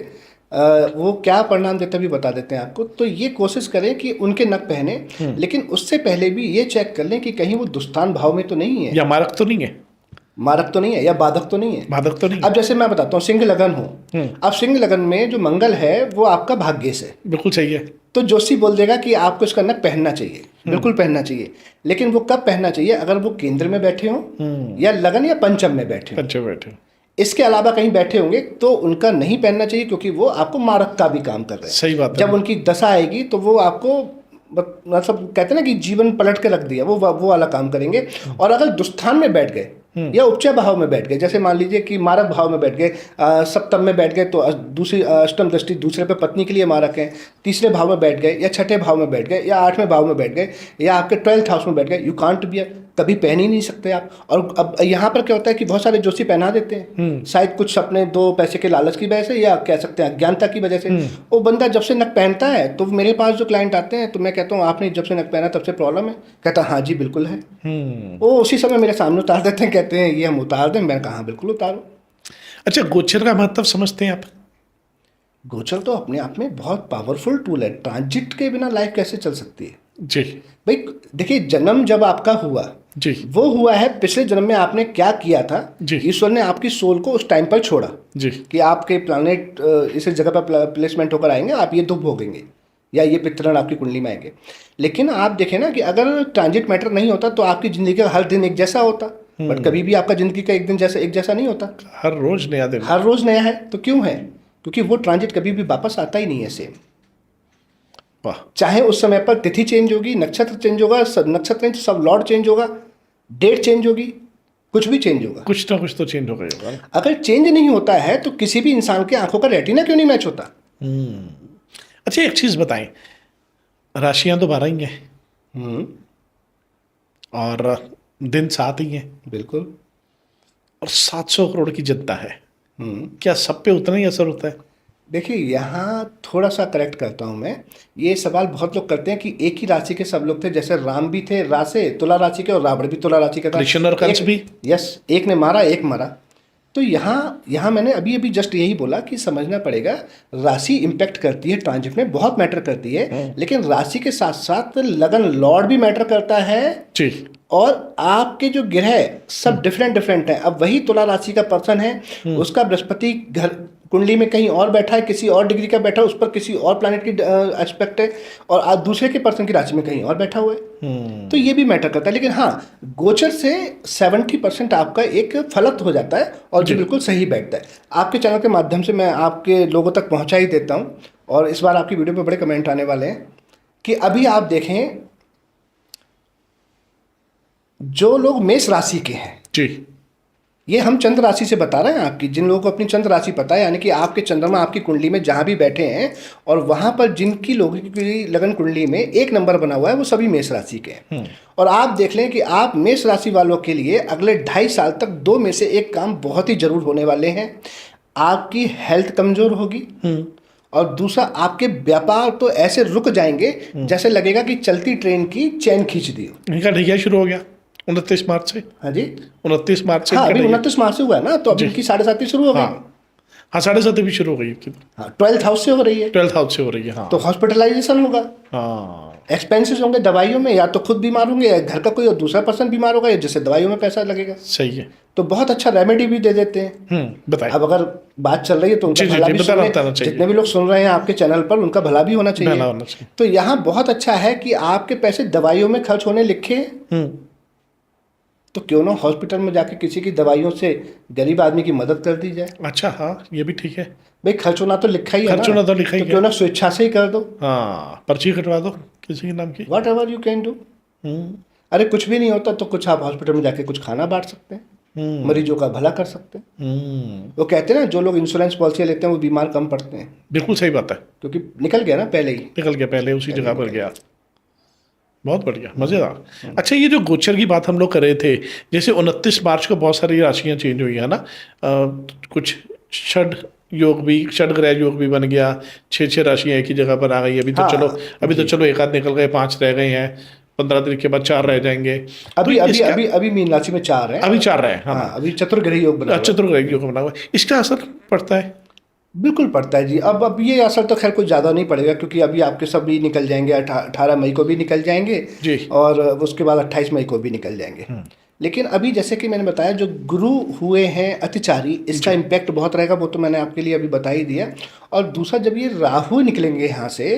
वो क्या परिणाम देते भी बता देते हैं आपको। तो ये कोशिश करें कि उनके नग पहने, लेकिन उससे पहले भी ये चेक कर लें कि कहीं वो दुष्टान भाव में तो नहीं है, या मारक तो नहीं है, मारक तो नहीं है, या बाधक तो नहीं है। बाधक तो नहीं। अब जैसे मैं बताता हूँ, सिंह लगन हो, अब सिंह लगन में जो मंगल है वो आपका भाग्येश है, बिल्कुल सही है। तो जोशी बोल देगा कि आपको इसका नग पहनना चाहिए, बिल्कुल पहनना चाहिए। लेकिन वो कब पहनना चाहिए? अगर वो केंद्र में बैठे हों या लगन या पंचम में बैठे हों। पंचम बैठे। इसके अलावा कहीं बैठे होंगे तो उनका नहीं पहनना चाहिए, क्योंकि वो आपको मारक का भी काम कर रहे हैं। सही बात है। जब उनकी दशा आएगी तो वो आपको मतलब कहते हैं ना कि जीवन पलट के रख दिया, वो वाला काम करेंगे। और अगर दुस्थान में बैठ गए या उपचय भाव में बैठ गए, जैसे मान लीजिए कि मारक भाव में बैठ गए, सप्तम में बैठ गए तो दूसरी अष्टम दृष्टि दूसरे पे पत्नी के लिए मारक है, तीसरे भाव में बैठ गए या छठे भाव में बैठ गए या 8वें भाव में बैठ गए या आपके 12th हाउस में बैठ गए, यू कांट बी, कभी पहन ही नहीं सकते आप। और अब यहाँ पर क्या होता है कि बहुत सारे जोशी पहना देते हैं, शायद कुछ अपने 2 पैसे के लालच की वजह से या कह सकते हैं अज्ञानता की वजह से। वो बंदा जब से नग पहनता है तो मेरे पास जो क्लाइंट आते हैं तो मैं कहता हूँ आपने जब से नग पहना तब से प्रॉब्लम है, कहता हाँ जी बिल्कुल है। वो उसी समय मेरे सामने उतार देते हैं, कहते हैं ये हम उतार दें, मैंने कहा हाँ बिल्कुल उतारो। अच्छा, गोचर का महत्व समझते हैं आप? गोचर तो अपने आप में बहुत पावरफुल टूल है। ट्रांजिट के बिना लाइफ कैसे चल सकती है जी भाई? देखिए, जन्म जब आपका हुआ जी वो हुआ है पिछले जन्म में आपने क्या किया था, जी। ईश्वर ने आपकी सोल को उस टाइम पर छोड़ा जी कि आपके प्लानेट इस जगह पर प्लेसमेंट होकर आएंगे, आप ये दुख भोगेंगे या ये पितरण आपकी कुंडली में आएंगे। लेकिन आप देखें ना कि अगर ट्रांजिट मैटर नहीं होता तो आपकी जिंदगी का हर दिन एक जैसा होता, बट कभी भी आपका जिंदगी का एक जैसा नहीं होता। हर रोज नया दिन। हर रोज नया है तो क्यों है? क्योंकि वो ट्रांजिट कभी भी वापस आता ही नहीं है सेम। वाह। चाहे उस समय पर तिथि चेंज होगी, नक्षत्र चेंज होगा, नक्षत्र नहीं तो सब लॉर्ड चेंज होगा, डेट चेंज होगी, कुछ भी चेंज होगा। कुछ ना कुछ तो चेंज हो गया होगा। अगर चेंज नहीं होता है तो किसी भी इंसान के आंखों का रेटिना क्यों नहीं मैच होता? अच्छा, एक चीज बताएं, राशियां तो 12 ही हैं और दिन 7 ही हैं बिल्कुल। और 700 करोड़ की जनता है, क्या सब पे उतना ही असर होता है? देखिए, यहाँ थोड़ा सा करेक्ट करता हूँ मैं। ये सवाल बहुत लोग करते हैं कि एक ही राशि के सब लोग थे, जैसे राम भी थे राशि तुला राशि के और रावण भी तुला राशि का था, कृष्ण और कंस भी। यस, एक ने मारा एक मरा। तो यहाँ मैंने अभी जस्ट यही बोला कि समझना पड़ेगा, राशि इम्पैक्ट करती है, ट्रांजिट में बहुत मैटर करती है, लेकिन राशि के साथ साथ लगन लॉर्ड भी मैटर करता है जी। और आपके जो ग्रह सब डिफरेंट हैं। अब वही तुला राशि का पर्सन है, उसका बृहस्पति घर कुंडली में कहीं और बैठा है, किसी और डिग्री का बैठा है, उस पर किसी और प्लैनेट की एस्पेक्ट है, और आज दूसरे के पर्सन की राशि में कहीं और बैठा हुआ है। तो ये भी मैटर करता है। लेकिन हाँ, गोचर से 70% आपका एक फलत हो जाता है और जो बिल्कुल सही बैठता है। आपके चैनल के माध्यम से मैं आपके लोगों तक पहुँचा ही देता हूँ, और इस बार आपकी वीडियो पे बड़े कमेंट आने वाले हैं कि अभी आप देखें जो लोग मेष राशि के हैं जी, ये हम चंद्र राशि से बता रहे हैं आपकी, जिन लोगों को अपनी चंद्र राशि पता है, यानी कि आपके चंद्रमा आपकी कुंडली में जहाँ भी बैठे हैं और वहाँ पर जिनकी लोगों की लगन कुंडली में 1 नंबर बना हुआ है वो सभी मेष राशि के हैं। और आप देख लें कि आप मेष राशि वालों के लिए अगले 2.5 साल तक 2 में से 1 काम बहुत ही जरूर होने वाले हैं। आपकी हेल्थ कमजोर होगी और दूसरा आपके व्यापार तो ऐसे रुक जाएंगे जैसे लगेगा कि चलती ट्रेन की चैन खींच दी हो। इनका ढैया शुरू हो गया 29 मार्च से। हाँ जी, 29 मार्च से। हाँ, अभी 29 मार्च से हुआ है ना, तो अभी इनकी 7.5 शुरू हो गई। हाँ, 7.5 भी शुरू हो गई। हाँ, 12th हाउस से हो रही है। 12th हाउस से हो रही है। हाँ, तो हॉस्पिटलाइजेशन होगा, हाँ, एक्सपेंसेस होंगे दवाइयों में, या तो खुद बीमार होंगे या घर का कोई और दूसरा पर्सन बीमार होगा, या जिससे दवाइयों में पैसा लगेगा। सही है। तो बहुत अच्छा रेमेडी भी दे देते हैं। बताइए। अब अगर बात चल रही है तो उनका भला भी सुने, जितने भी लोग सुन रहे हैं आपके चैनल पर उनका भला भी होना चाहिए। तो यहाँ बहुत अच्छा है कि आपके पैसे दवाइयों में खर्च होने लिखे, तो क्यों ना हॉस्पिटल में जाके किसी की दवाइयों से गरीब आदमी की मदद कर दी जाए। अच्छा, हाँ, ये भी ठीक है भाई, खर्च होना तो लिखा ही है, खर्च होना तो लिखा ही है, क्यों ना स्वेच्छा से ही कर दो। हाँ, पर्ची कटवा दो किसी के नाम की, what ever you can do. अरे कुछ भी नहीं होता तो कुछ आप हॉस्पिटल में जाके कुछ खाना बांट सकते हैं, मरीजों का भला कर सकते हैं। वो कहते हैं ना, जो लोग इंश्योरेंस पॉलिसी लेते हैं वो बीमार कम पड़ते हैं। बिल्कुल सही बात है, क्योंकि निकल गया ना, पहले ही निकल गया, पहले उसी जगह पर गया। बहुत बढ़िया, मज़ेदार। अच्छा, ये जो गोचर की बात हम लोग कर रहे थे, जैसे 29 मार्च को बहुत सारी राशियां चेंज हुई है ना, कुछ षड योग भी, षड ग्रह योग भी बन गया, 6 राशियां एक ही जगह पर आ गई। अभी तो चलो 1 आध निकल गए, 5 रह गए हैं, 15 दिन के बाद 4 रह जाएंगे। अभी मीन राशि में 4 है, अभी 4 रहे हैं। हाँ, अभी चतुर्ग्रही योग बना, चतुर्ग्रही योग बना हुआ है। इसका असर पड़ता है? बिल्कुल पड़ता है जी। अब ये असर तो खैर कुछ ज़्यादा नहीं पड़ेगा, क्योंकि अभी आपके सब भी निकल जाएंगे, 18 मई को भी निकल जाएंगे जी, और उसके बाद 28 मई को भी निकल जाएंगे। लेकिन अभी जैसे कि मैंने बताया, जो गुरु हुए हैं अतिचारी, इसका इम्पैक्ट बहुत रहेगा, वो तो मैंने आपके लिए अभी बता ही दिया। और दूसरा, जब ये राहु निकलेंगे यहाँ से,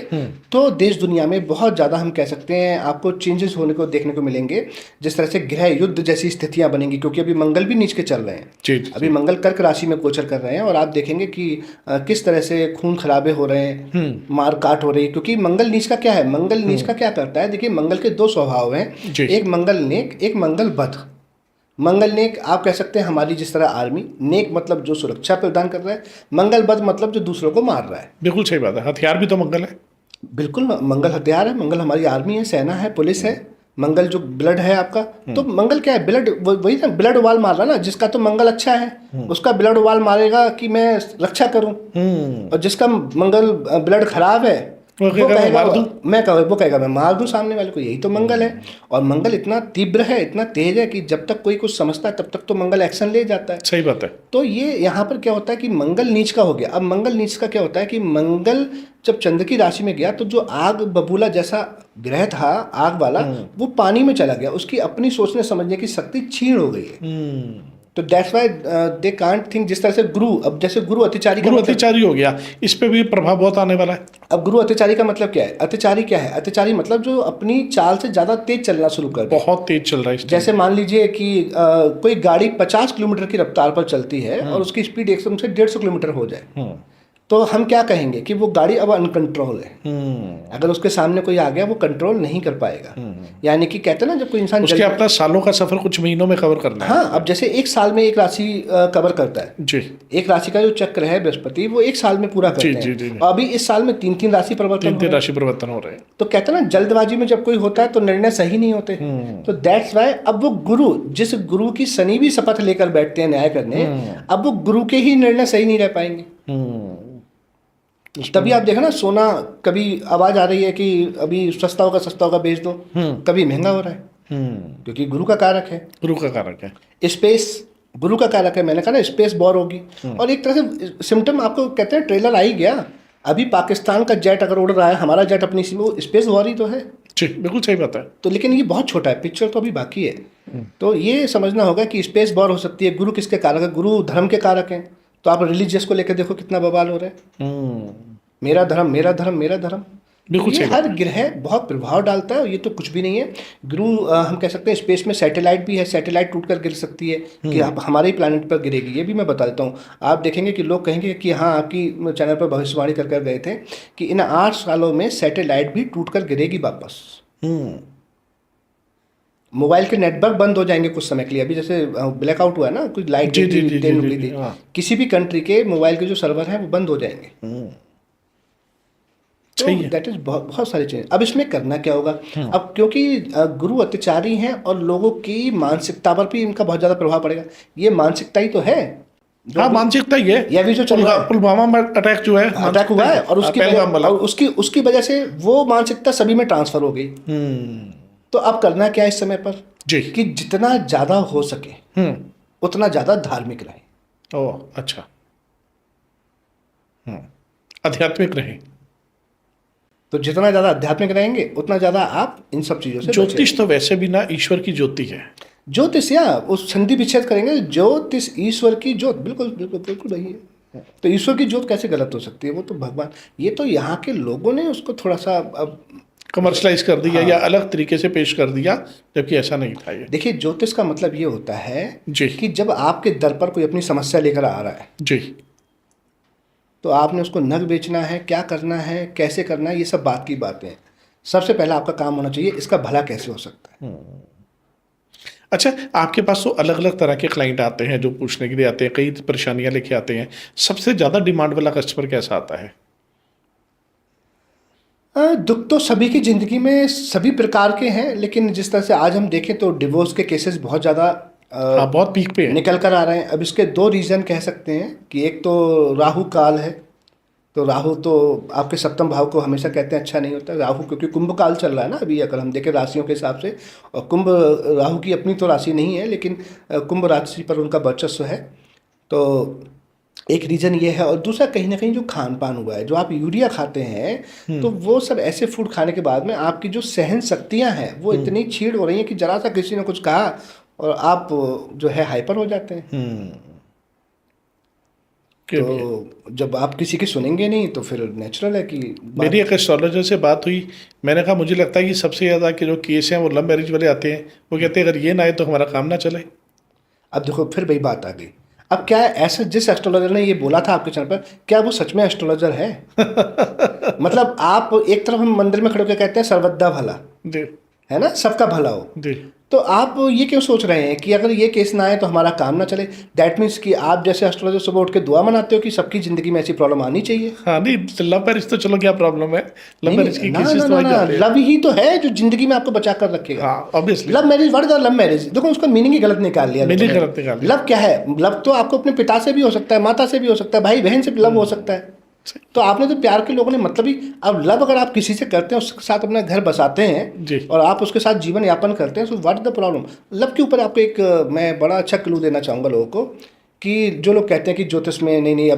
तो देश दुनिया में बहुत ज़्यादा हम कह सकते हैं आपको चेंजेस होने को देखने को मिलेंगे। जिस तरह से गृह युद्ध जैसी स्थितियाँ बनेंगी, क्योंकि अभी मंगल भी नीच के चल रहे हैं। अभी मंगल कर्क राशि में गोचर कर रहे हैं, और आप देखेंगे कि किस तरह से खून खराबे हो रहे हैं, मार काट हो रही है। क्योंकि मंगल नीच का क्या है, मंगल नीच का क्या करता है? देखिए, मंगल के 2 स्वभाव हैं, एक मंगल नेक, एक मंगल बद। मंगल नेक आप कह सकते हैं हमारी जिस तरह आर्मी, नेक मतलब जो सुरक्षा प्रदान कर रहा है, मंगल बद मतलब जो दूसरों को मार रहा है। बिल्कुल सही बात है, हथियार भी तो मंगल है। बिल्कुल, मंगल हथियार है, मंगल हमारी आर्मी है, सेना है, पुलिस है। मंगल जो ब्लड है आपका, तो मंगल क्या है, ब्लड, वही ना, ब्लड उबाल मार रहा है ना। जिसका तो मंगल अच्छा है उसका ब्लड उबाल मारेगा कि मैं रक्षा करूं, और जिसका मंगल ब्लड खराब है वो कहेगा मैं मार दूं। वो कहेगा मैं मार दूं सामने वाले को। यही तो मंगल है। और मंगल इतना तीव्र है, इतना तेज है कि जब तक कोई कुछ समझता है तब तक तो मंगल एक्शन ले जाता है। सही बात है। तो ये यहाँ पर क्या होता है कि मंगल नीच का हो गया। अब मंगल नीच का क्या होता है कि मंगल जब चंद्र की राशि में गया तो जो आग बबूला जैसा ग्रह था, आग वाला, वो पानी में चला गया। उसकी अपनी सोचने समझने की शक्ति क्षीण हो गई है। तो that's why they can't think. जिस तरह से गुरु, अब जैसे गुरु अतिचारी का गुरु अतिचारी हो गया, इस पे भी प्रभाव बहुत आने वाला है। अब गुरु अतिचारी का मतलब क्या है? अतिचारी क्या है? अतिचारी मतलब जो अपनी चाल से ज़्यादा तेज चलना शुरू कर दे। बहुत तेज चल रहा है इस टाइम। जैसे मान लीजिए कि कोई गाड़ी 50 किलोमीटर की रफ्तार पर चलती है और उसकी स्पीड एकदम से 150 किलोमीटर हो जाए, तो हम क्या कहेंगे कि वो गाड़ी अब अनकंट्रोल है। अगर उसके सामने कोई आ गया वो कंट्रोल नहीं कर पाएगा। यानी कि कहते हैं ना, जब कोई इंसान उसके अपना सालों का सफर कुछ महीनों में कवर करना है। हाँ, अब जैसे एक साल में एक राशि कवर करता है जी। एक राशि का जो चक्र है बृहस्पति, वो एक साल में पूरा करते हैं। जी। और अभी इस साल में 3-3 राशि परिवर्तन तीन राशि परिवर्तन हो रहे हैं। तो कहते हैं ना, जल्दबाजी में जब कोई होता है तो निर्णय सही नहीं होते। तो दैट्स वाई अब वो गुरु, जिस गुरु की शनि भी शपथ लेकर बैठते हैं न्याय करने, अब वो गुरु के ही निर्णय सही नहीं रह पाएंगे। तभी आप देखो ना, सोना कभी आवाज आ रही है कि अभी सस्ता होगा बेच दो, कभी महंगा हो रहा है, क्योंकि गुरु का कारक है। गुरु का कारक है। स्पेस गुरु का कारक है। मैंने कहा ना, स्पेस वॉर होगी। और एक तरह से सिम्टम आपको कहते हैं, ट्रेलर आ ही गया। अभी पाकिस्तान का जेट अगर उड़ रहा है, हमारा जेट अपनी सीमा, वो स्पेस वॉर ही तो है। जी, बिल्कुल सही बात है। तो लेकिन ये बहुत छोटा है, पिक्चर तो अभी बाकी है। तो ये समझना होगा कि स्पेस वॉर हो सकती है। गुरु किसके कारक है? गुरु धर्म के कारक हैं। तो आप रिलीजियस को लेकर देखो कितना बवाल हो रहा है। मेरा धर्म, मेरा धर्म, मेरा धर्म। बिल्कुल ये सही हर ग्रह बहुत प्रभाव डालता है, और ये तो कुछ भी नहीं है। गुरु हम कह सकते हैं स्पेस में सैटेलाइट भी है। सैटेलाइट टूट कर गिर सकती है कि हमारे ही प्लानट पर गिरेगी। ये भी मैं बता देता हूँ। आप देखेंगे कि लोग कहेंगे कि हाँ, आपकी चैनल पर भविष्यवाणी कर गए थे कि इन 8 सालों में सैटेलाइट भी टूट कर गिरेगी वापस। मोबाइल के नेटवर्क बंद हो जाएंगे कुछ समय के लिए। अभी जैसे ब्लैकआउट हुआ है ना, कुछ लाइट निकली थी, किसी भी कंट्री के मोबाइल के जो सर्वर हैं वो बंद हो जाएंगे। तो दैट इज बहुत सारी चीजें। अब इसमें करना क्या होगा? अब क्योंकि गुरु अत्याचारी हैं और लोगों की मानसिकता पर भी इनका बहुत ज्यादा प्रभाव पड़ेगा। ये मानसिकता ही तो है। हाँ, मानसिकता ही है। ये भी जो चल रहा है, पुलवामा में अटैक जो है, अटैक हुआ है, और उसकी वजह से वो मानसिकता सभी में ट्रांसफर हो गई। तो अब करना क्या है इस समय पर जी, कि जितना ज्यादा हो सके उतना ज्यादा धार्मिक रहे। ओह अच्छा, आध्यात्मिक रहे। तो जितना ज्यादा आध्यात्मिक रहेंगे उतना ज्यादा आप इन सब चीजों से ज्योतिष तो वैसे भी ना ईश्वर की ज्योति है। ज्योतिष, या उस संधि विच्छेद करेंगे, ज्योतिष ईश्वर की ज्योत, बिल्कुल बिल्कुल बिल्कुल वही है। तो ईश्वर की ज्योत कैसे गलत हो सकती है? वो तो भगवान, ये तो यहाँ के लोगों ने उसको थोड़ा सा अब कमर्शलाइज कर दिया, या अलग तरीके से पेश कर दिया, जबकि ऐसा नहीं था ये। देखिए, ज्योतिष का मतलब ये होता है जी कि जब आपके दर पर कोई अपनी समस्या लेकर आ रहा है जी, तो आपने उसको नग बेचना है, क्या करना है, कैसे करना है, ये सब बात की बातें हैं। सबसे पहला आपका काम होना चाहिए इसका भला कैसे हो सकता है। अच्छा, आपके पास तो अलग अलग तरह के क्लाइंट आते हैं जो पूछने के लिए आते हैं, कई परेशानियां लेके आते हैं। सबसे ज़्यादा डिमांड वाला कस्टमर कैसा आता है? दुख तो सभी की ज़िंदगी में सभी प्रकार के हैं, लेकिन जिस तरह से आज हम देखें तो डिवोर्स के केसेस बहुत ज़्यादा हाँ, बहुत पीक पे है। निकल कर आ रहे हैं। अब इसके 2 रीज़न कह सकते हैं कि एक तो राहु काल है। तो राहु तो आपके सप्तम भाव को हमेशा कहते हैं अच्छा नहीं होता। राहु क्योंकि कुंभ काल चल रहा है ना अभी, अगर हम देखें राशियों के हिसाब से, और कुंभ राहु की अपनी तो राशि नहीं है, लेकिन कुंभ राशि पर उनका वर्चस्व है। तो एक रीज़न ये है। और दूसरा कहीं ना कहीं जो खान पान हुआ है, जो आप यूरिया खाते हैं, तो वो सब ऐसे फूड खाने के बाद में आपकी जो सहन शक्तियाँ हैं वो इतनी छीड़ हो रही हैं कि जरा सा किसी ने कुछ कहा और आप जो है हाइपर हो जाते हैं। तो जब आप किसी की सुनेंगे नहीं तो फिर नेचुरल है कि मेरी एक एस्ट्रोलॉजर से बात हुई, मैंने कहा मुझे लगता है कि सबसे ज़्यादा के जो केस हैं वो लव मैरिज वाले आते हैं। वो कहते हैं अगर ये ना आए तो हमारा काम ना चले। अब देखो फिर वही बात आ गई। अब क्या है, ऐसे जिस एस्ट्रोलॉजर ने ये बोला था आपके चैनल पर, क्या वो सच में एस्ट्रोलॉजर है? मतलब आप एक तरफ हम मंदिर में खड़े होकर कहते हैं सर्वदा भला, जी, है ना, सबका भला हो। जी। तो आप ये क्यों सोच रहे हैं कि अगर ये केस ना आए तो हमारा काम ना चले? दैट मीन्स कि आप जैसे एस्ट्रोलॉजर सुबह उठ के दुआ मनाते हो कि सबकी ज़िंदगी में ऐसी प्रॉब्लम आनी चाहिए। हाँ नहीं, लव मैरिज तो चलो क्या प्रॉब्लम है, लव मैरिज की ना केसेस ना तो ना आ ना, जाते हैं। लव ही तो है जो जिंदगी में आपको बचा कर रखेगा। हाँ obviously. Love marriage, word love marriage, देखो उसका मीनिंग ही गलत निकाल लिया मीनिंग लोगों ने। गलत निकाल लिया। लव क्या है? लव तो आपको अपने पिता से भी हो सकता है, माता से भी हो सकता है, भाई बहन से भी लव हो सकता है। तो आपने तो प्यार के लोगों ने मतलब ही, अब लव अगर आप किसी से करते हैं, उसके साथ अपना घर बसाते हैं जी। और आप उसके साथ जीवन यापन करते हैं, so what the problem? Love के ऊपर आपको एक मैं बड़ा अच्छा क्लू देना चाहूँगा लोगों को, कि जो लोग कहते हैं कि ज्योतिष में नहीं नहीं,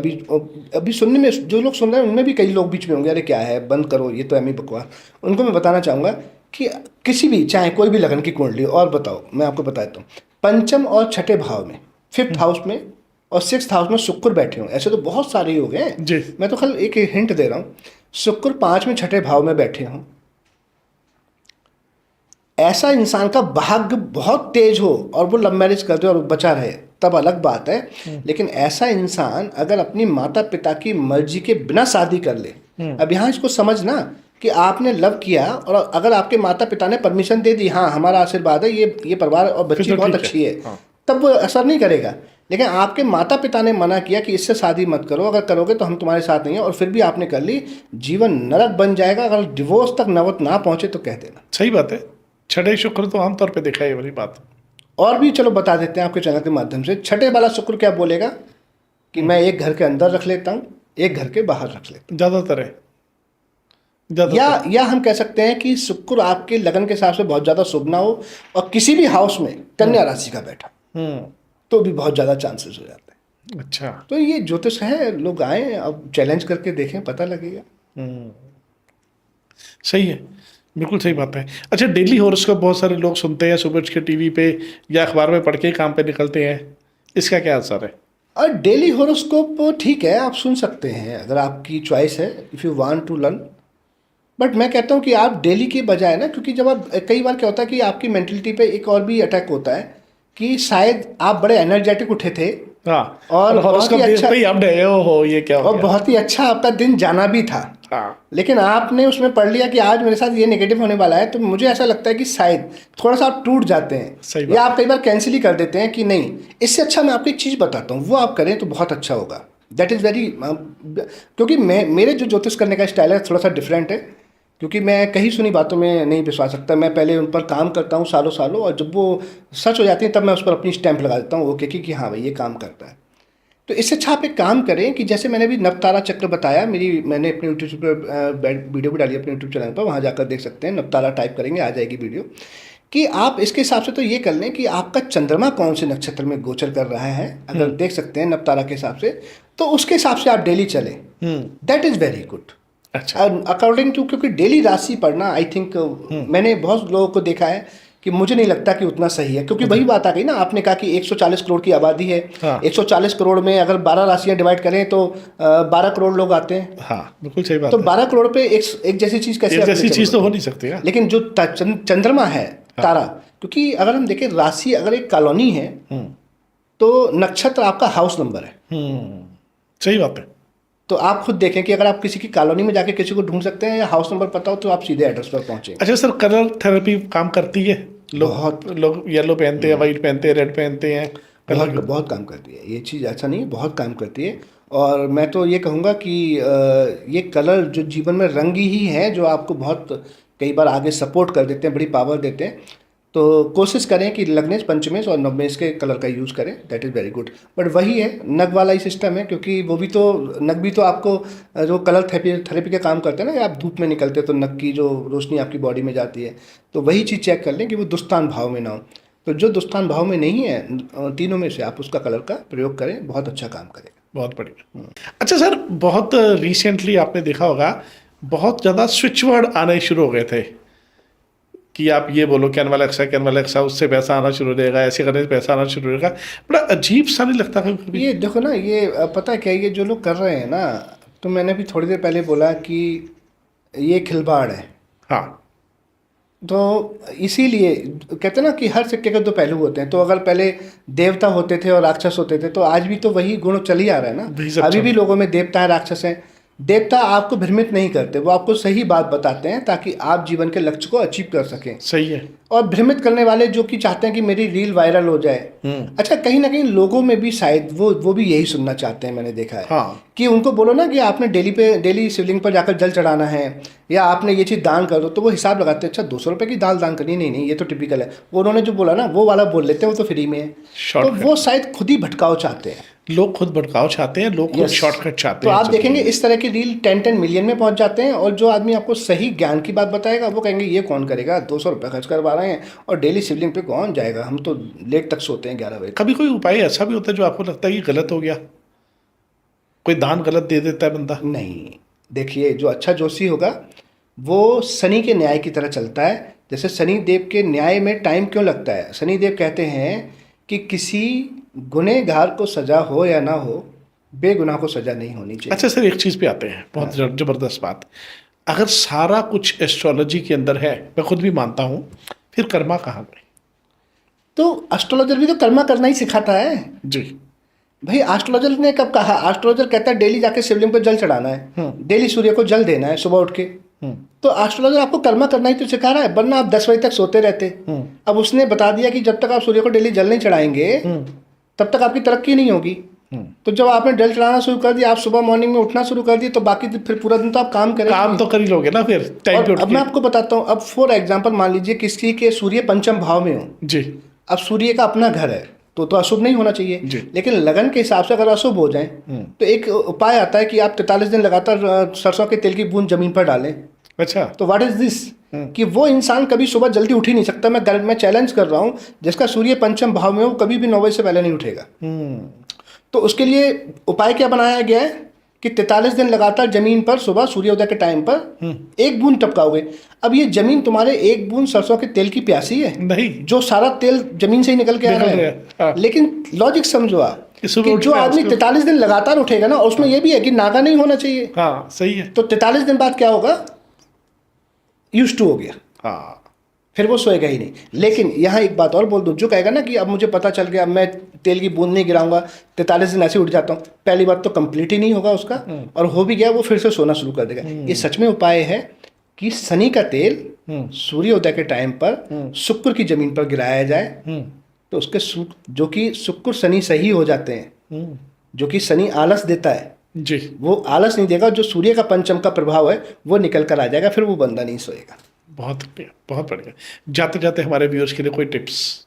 अभी सुनने में जो लोग सुन रहे हैं उनमें भी कई लोग बीच में होंगे, अरे क्या है, बंद करो, ये तो एमी बकवास। उनको मैं बताना चाहूँगा कि किसी भी, चाहे कोई भी लगन की कुंडली, और बताओ मैं आपको बता देता हूँ, पंचम और छठे भाव में, 5th हाउस में और 6th हाउस में शुक्र बैठे हों, ऐसे तो बहुत सारे ही हो गए हैं। जी। मैं तो खाली एक हिंट दे रहा हूँ, शुक्र 5वें छठे भाव में बैठे हों, ऐसा इंसान का भाग्य बहुत तेज हो और वो लव मैरिज कर दे और बचा रहे, तब अलग बात है। लेकिन ऐसा इंसान अगर अपनी माता पिता की मर्जी के बिना शादी कर ले, अब यहाँ इसको समझना कि आपने लव किया और अगर आपके माता पिता ने परमिशन दे दी, हाँ हमारा आशीर्वाद है, ये परिवार और फिर बच्ची तो बहुत ठीक है। अच्छी है, हाँ। तब वो असर नहीं करेगा। लेकिन आपके माता पिता ने मना किया कि इससे शादी मत करो, अगर करोगे तो हम तुम्हारे साथ नहीं है, और फिर भी आपने कर ली, जीवन नरक बन जाएगा। अगर डिवोर्स तक नौबत ना पहुंचे तो कह देना। सही बात है, छठे शुक्र तो आमतौर पे देखा है ये वाली बात। और भी चलो बता देते हैं आपके चैनल के माध्यम से, छठे वाला शुक्र क्या बोलेगा कि मैं एक घर के अंदर रख लेता हूँ, एक घर के बाहर रख लेता ज़्यादातर है, हूँ। ज़्यादातर। या हम कह सकते हैं कि शुक्र आपके लगन के हिसाब से बहुत ज़्यादा शुभ ना हो और किसी भी हाउस में कन्या राशि का बैठा, तो भी बहुत ज़्यादा चांसेस हो जाते हैं। अच्छा। तो ये ज्योतिष है, लोग आए अब चैलेंज करके देखें, पता लगेगा। सही है, बिल्कुल सही बात है। अच्छा, डेली हॉरोस्कोप बहुत सारे लोग सुनते हैं, सुबह के टीवी पे या अखबार में पढ़ के काम पे निकलते हैं, इसका क्या असर है? और डेली हॉरोस्कोप ठीक है, आप सुन सकते हैं अगर आपकी चॉइस है, if you want to learn. But मैं कहता हूँ कि आप डेली के बजाय ना, क्योंकि जब आप, कई बार क्या होता है कि आपकी मेंटलिटी पे एक और भी अटैक होता है कि शायद आप बड़े एनर्जेटिक उठे थे हाँ, और बहुत हॉरोस्कोप ही अच्छा, देखते ही आप डरे हो ये क्या हो और गया। बहुत ही अच्छा आपका दिन जाना भी था, हाँ, लेकिन आपने उसमें पढ़ लिया कि आज मेरे साथ ये नेगेटिव होने वाला है, तो मुझे ऐसा लगता है कि शायद थोड़ा सा आप टूट जाते सही हैं, बात या आप कई बार कैंसिल ही कर देते हैं कि नहीं, इससे अच्छा मैं आपको एक चीज़ बताता हूँ, वो आप करें तो बहुत अच्छा होगा। दैट इज़ वेरी, क्योंकि मेरे जो ज्योतिष करने का स्टाइल है थोड़ा सा डिफरेंट है, क्योंकि मैं कहीं सुनी बातों में नहीं विश्वास रखता। मैं पहले उन पर काम करता हूँ सालों सालों, और जब वो सच हो जाती है तब मैं उस पर अपनी स्टैंप लगा देता हूँ ओके कि हाँ भाई ये काम करता है। तो इससे अच्छा आप एक काम करें कि जैसे मैंने भी नवतारा चक्र बताया, मैंने अपने यूट्यूब पर वीडियो भी डाली अपने यूट्यूब चैनल पर, वहाँ जाकर देख सकते हैं, नवतारा टाइप करेंगे आ जाएगी वीडियो। कि आप इसके हिसाब से तो ये कर लें कि आपका चंद्रमा कौन से नक्षत्र में गोचर कर रहा है, अगर देख सकते हैं नवतारा के हिसाब से, तो उसके हिसाब से आप डेली चलें, दैट इज़ वेरी गुड। अच्छा। अकॉर्डिंग टू, क्योंकि डेली राशि पढ़ना आई थिंक, मैंने बहुत लोगों को देखा है कि मुझे नहीं लगता कि उतना सही है, क्योंकि वही बात आ गई ना, आपने कहा कि 140 करोड़ की आबादी है। हाँ। 140 करोड़ में अगर 12 राशियां डिवाइड करें तो 12 करोड़ लोग आते हैं। हाँ बिल्कुल सही बात तो है। 12 करोड़ पे एक जैसी चीज़ कैसे एक अपने जैसी चीज़ तो चलोगे? हो नहीं सकती ना। लेकिन जो चंद्रमा है, तारा, क्योंकि अगर हम देखें राशि अगर एक कॉलोनी है तो नक्षत्र आपका हाउस नंबर है। सही बात है। तो आप खुद देखें कि अगर आप किसी की कॉलोनी में जाके किसी को ढूंढ सकते हैं या हाउस नंबर पता हो तो आप सीधे एड्रेस पर पहुंचेंगे। अच्छा सर, कलर थेरेपी काम करती है? बहुत। लोग येलो पहनते हैं, वाइट पहनते हैं, रेड पहनते हैं, बहुत काम करती है ये चीज़, ऐसा नहीं है, बहुत काम करती है। और मैं तो ये कहूँगा कि ये कलर जो जीवन में रंग ही हैं जो आपको बहुत कई बार आगे सपोर्ट कर देते हैं, बड़ी पावर देते हैं। तो कोशिश करें कि लग्नेश, पंचमेश और नवमेश के कलर का यूज़ करें, that is very good. But वही है, नग वाला ही सिस्टम है, क्योंकि वो भी तो, नग भी तो आपको जो कलर थेरेपी का काम करते हैं ना, आप धूप में निकलते हो तो नग की जो रोशनी आपकी बॉडी में जाती है, तो वही चीज़ चेक कर लें कि वो दुस्तान भाव में ना हो। तो जो दुस्तान भाव में नहीं है तीनों में से आप उसका कलर का प्रयोग करें, बहुत अच्छा काम करेगा। बहुत बढ़िया। अच्छा सर, बहुत रिसेंटली आपने देखा होगा बहुत ज़्यादा स्विच वर्ड आने शुरू हो गए थे कि आप ये बोलो कैनवालेक्सा, उससे पैसा आना शुरू हो जाएगा, ऐसे करने से पैसा आना शुरू हो जाएगा। बड़ा अजीब सा नहीं लगता कभी? ये देखो ना, ये पता है क्या, ये जो लोग कर रहे हैं ना, तो मैंने भी थोड़ी देर पहले बोला कि ये खिलवाड़ है। हाँ। तो इसीलिए कहते हैं ना कि हर सिक्के के दो पहलू होते हैं। तो अगर पहले देवता होते थे और राक्षस होते थे, तो आज भी तो वही गुण चल ही आ रहा है वही ना। सब अभी चल भी लोगों में देवता है, राक्षस हैं। देवता आपको भ्रमित नहीं करते, वो आपको सही बात बताते हैं ताकि आप जीवन के लक्ष्य को अचीव कर सकें। सही है। और भ्रमित करने वाले जो कि चाहते हैं कि मेरी रील वायरल हो जाए, अच्छा कहीं ना कहीं लोगों में भी शायद वो भी यही सुनना चाहते हैं, मैंने देखा है। हाँ। कि उनको बोलो ना कि आपने डेली शिवलिंग पर जाकर जल चढ़ाना है या आपने ये चीज़ दान कर दो, तो वो हिसाब लगाते हैं, अच्छा 200 रुपये की दान करनी, नहीं ये तो टिपिकल है, वो उन्होंने जो बोला ना वो वाला बोल लेते हैं, वो तो फ्री में है। तो वो शायद खुद ही भटकाव चाहते हैं, लोग खुद भटकाव चाहते हैं, लोग खुद शॉर्टकट चाहते तो हैं। आप देखेंगे इस तरह की रील 10 मिलियन में पहुंच जाते हैं, और जो आदमी आपको सही ज्ञान की बात बताएगा वो कहेंगे ये कौन करेगा, 200 रुपये खर्च करवा रहे हैं और डेली शिवलिंग पे कौन जाएगा, हम तो लेट तक सोते हैं 11 बजे। कभी कोई उपाय ऐसा भी होता है जो आपको लगता है कि गलत हो गया, कोई दान गलत दे देता है बंदा? नहीं, देखिए जो अच्छा जोशी होगा वो शनि के न्याय की तरह चलता है। जैसे शनि देव के न्याय में टाइम क्यों लगता है, शनि देव कहते हैं कि किसी गुनहगार को सजा हो या ना हो, बेगुनाह को सजा नहीं होनी चाहिए। अच्छा सर, एक चीज़ पे आते हैं, बहुत ज़बरदस्त बात। अगर सारा कुछ एस्ट्रोलॉजी के अंदर है, मैं खुद भी मानता हूँ, फिर कर्मा कहाँ गए? तो एस्ट्रोलॉजर भी तो कर्मा करना ही सिखाता है जी। भाई। एस्ट्रोलॉजर ने कब कहा? एस्ट्रोलॉजर कहता है डेली जाके शिवलिंग पर जल चढ़ाना है, डेली सूर्य को जल देना है सुबह उठ के। तो एस्ट्रोलॉजर आपको कर्मा करना ही तो सिखा रहा है, वरना आप 10 बजे तक सोते रहते। अब उसने बता दिया कि जब तक आप सूर्य को डेली जल नहीं चढ़ाएंगे तब तक आपकी तरक्की नहीं होगी। तो जब आपने जल चढ़ाना शुरू कर दिया, आप सुबह मॉर्निंग में उठना शुरू कर दिए, तो बाकी फिर पूरा दिन तो आप काम करेंगे, काम तो कर ही लोगे ना फिर टाइम पे उठ अब के। मैं आपको बताता हूँ, अब फॉर एग्जाम्पल मान लीजिए किसी के सूर्य पंचम भाव में हो जी। अब सूर्य का अपना घर है तो अशुभ नहीं होना चाहिए, लेकिन लगन के हिसाब से अगर अशुभ हो जाए तो एक उपाय आता है कि आप 43 दिन लगातार सरसों के तेल की बूंद जमीन पर डालें। अच्छा। तो व्हाट इज दिस कि वो इंसान कभी सुबह जल्दी उठ ही नहीं सकता। मैं चैलेंज कर रहा हूँ, जिसका सूर्य पंचम भाव में हो कभी भी 9 बजे से पहले नहीं उठेगा। तो उसके लिए उपाय क्या बनाया गया है कि 43 दिन लगातार जमीन पर सुबह सूर्योदय के टाइम पर एक बूंद टपकाओगे। अब ये जमीन तुम्हारे एक बूंद सरसों के तेल की प्यासी है नहीं, जो सारा तेल जमीन से ही निकल के आ रहा है। हाँ। लेकिन लॉजिक समझो आप कि जो आदमी 43 दिन लगातार उठेगा ना, उसमें ये भी है कि नागा नहीं होना चाहिए। हाँ सही है। तो 43 दिन बाद क्या होगा, यूज्ड टू हो गया, हाँ, फिर वो सोएगा ही नहीं। लेकिन यहाँ एक बात और बोल दूँ, जो कहेगा ना कि अब मुझे पता चल गया, मैं तेल की बूंद नहीं गिराऊंगा, 43 दिन ऐसे उठ जाता हूँ, पहली बात तो कंप्लीट ही नहीं होगा उसका, और हो भी गया वो फिर से सोना शुरू कर देगा। ये सच में उपाय है कि शनि का तेल सूर्योदय के टाइम पर शुक्र की जमीन पर गिराया जाए, तो उसके जो कि शुक्र शनि सही हो जाते हैं। जो कि शनि आलस देता है जी, वो आलस नहीं देगा, जो सूर्य का पंचम का प्रभाव है वो निकल कर आ जाएगा, फिर वो बंदा नहीं सोएगा। बहुत बढ़िया, बहुत बढ़िया। जाते जाते हमारे व्यूअर्स के लिए कोई टिप्स?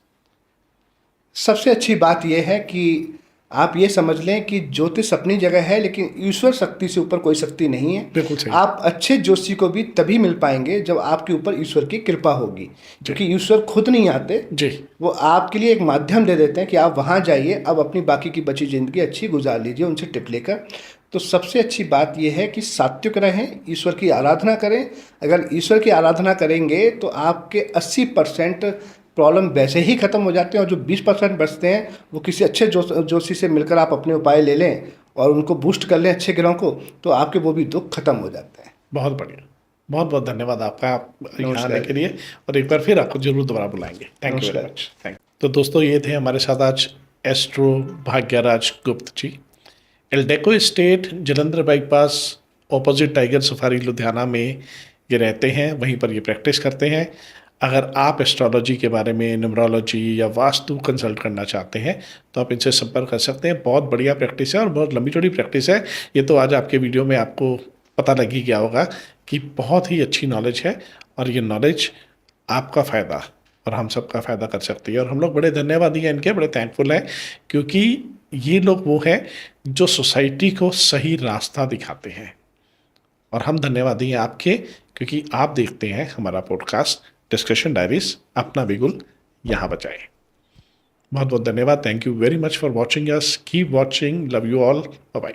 सबसे अच्छी बात यह है कि आप ये समझ लें कि ज्योतिष अपनी जगह है, लेकिन ईश्वर शक्ति से ऊपर कोई शक्ति नहीं है। बिल्कुल सही। आप अच्छे ज्योतिषी को भी तभी मिल पाएंगे जब आपके ऊपर ईश्वर की कृपा होगी, क्योंकि ईश्वर खुद नहीं आते जी, वो आपके लिए एक माध्यम दे देते हैं कि आप वहाँ जाइए, अब अपनी बाकी की बची ज़िंदगी अच्छी गुजार लीजिए उनसे टिप लेकर। तो सबसे अच्छी बात यह है कि सात्विक रहें, ईश्वर की आराधना करें। अगर ईश्वर की आराधना करेंगे तो आपके 80% प्रॉब्लम वैसे ही ख़त्म हो जाते हैं, और जो 20% बचते हैं वो किसी अच्छे जोशी से मिलकर आप अपने उपाय ले लें और उनको बूस्ट कर लें अच्छे ग्रहों को, तो आपके वो भी दुख खत्म हो जाते हैं। बहुत बढ़िया, बहुत बहुत धन्यवाद आपका, आप यहाँ आने के लिए, और एक बार फिर आपको जरूर दोबारा बुलाएंगे। Thank you very much. Thank. तो दोस्तों, ये थे हमारे साथ आज astro Bhagyaraj Gupt ji. Eldeco estate, Jalandhar bypass, opposite tiger safari, Ludhiana में ये रहते हैं, वहीं पर ये प्रैक्टिस करते हैं। अगर आप एस्ट्रोलॉजी के बारे में, न्यूमरोलॉजी या वास्तु कंसल्ट करना चाहते हैं तो आप इनसे संपर्क कर सकते हैं। बहुत बढ़िया प्रैक्टिस है और बहुत लंबी चौड़ी प्रैक्टिस है। ये तो आज आपके वीडियो में आपको पता लग ही गया होगा कि बहुत ही अच्छी नॉलेज है, और ये नॉलेज आपका फ़ायदा और हम सब का फ़ायदा कर सकती है। और हम लोग बड़े धन्यवादी हैं इनके, बड़े थैंकफुल हैं, क्योंकि ये लोग वो हैं जो सोसाइटी को सही रास्ता दिखाते हैं। और हम धन्यवादी हैं आपके, क्योंकि आप देखते हैं हमारा पॉडकास्ट डिस्कशन डायरीज, अपना बिगुल यहाँ बचाएं। बहुत बहुत धन्यवाद। Thank you very much for watching us. Keep watching. Love you all. Bye bye.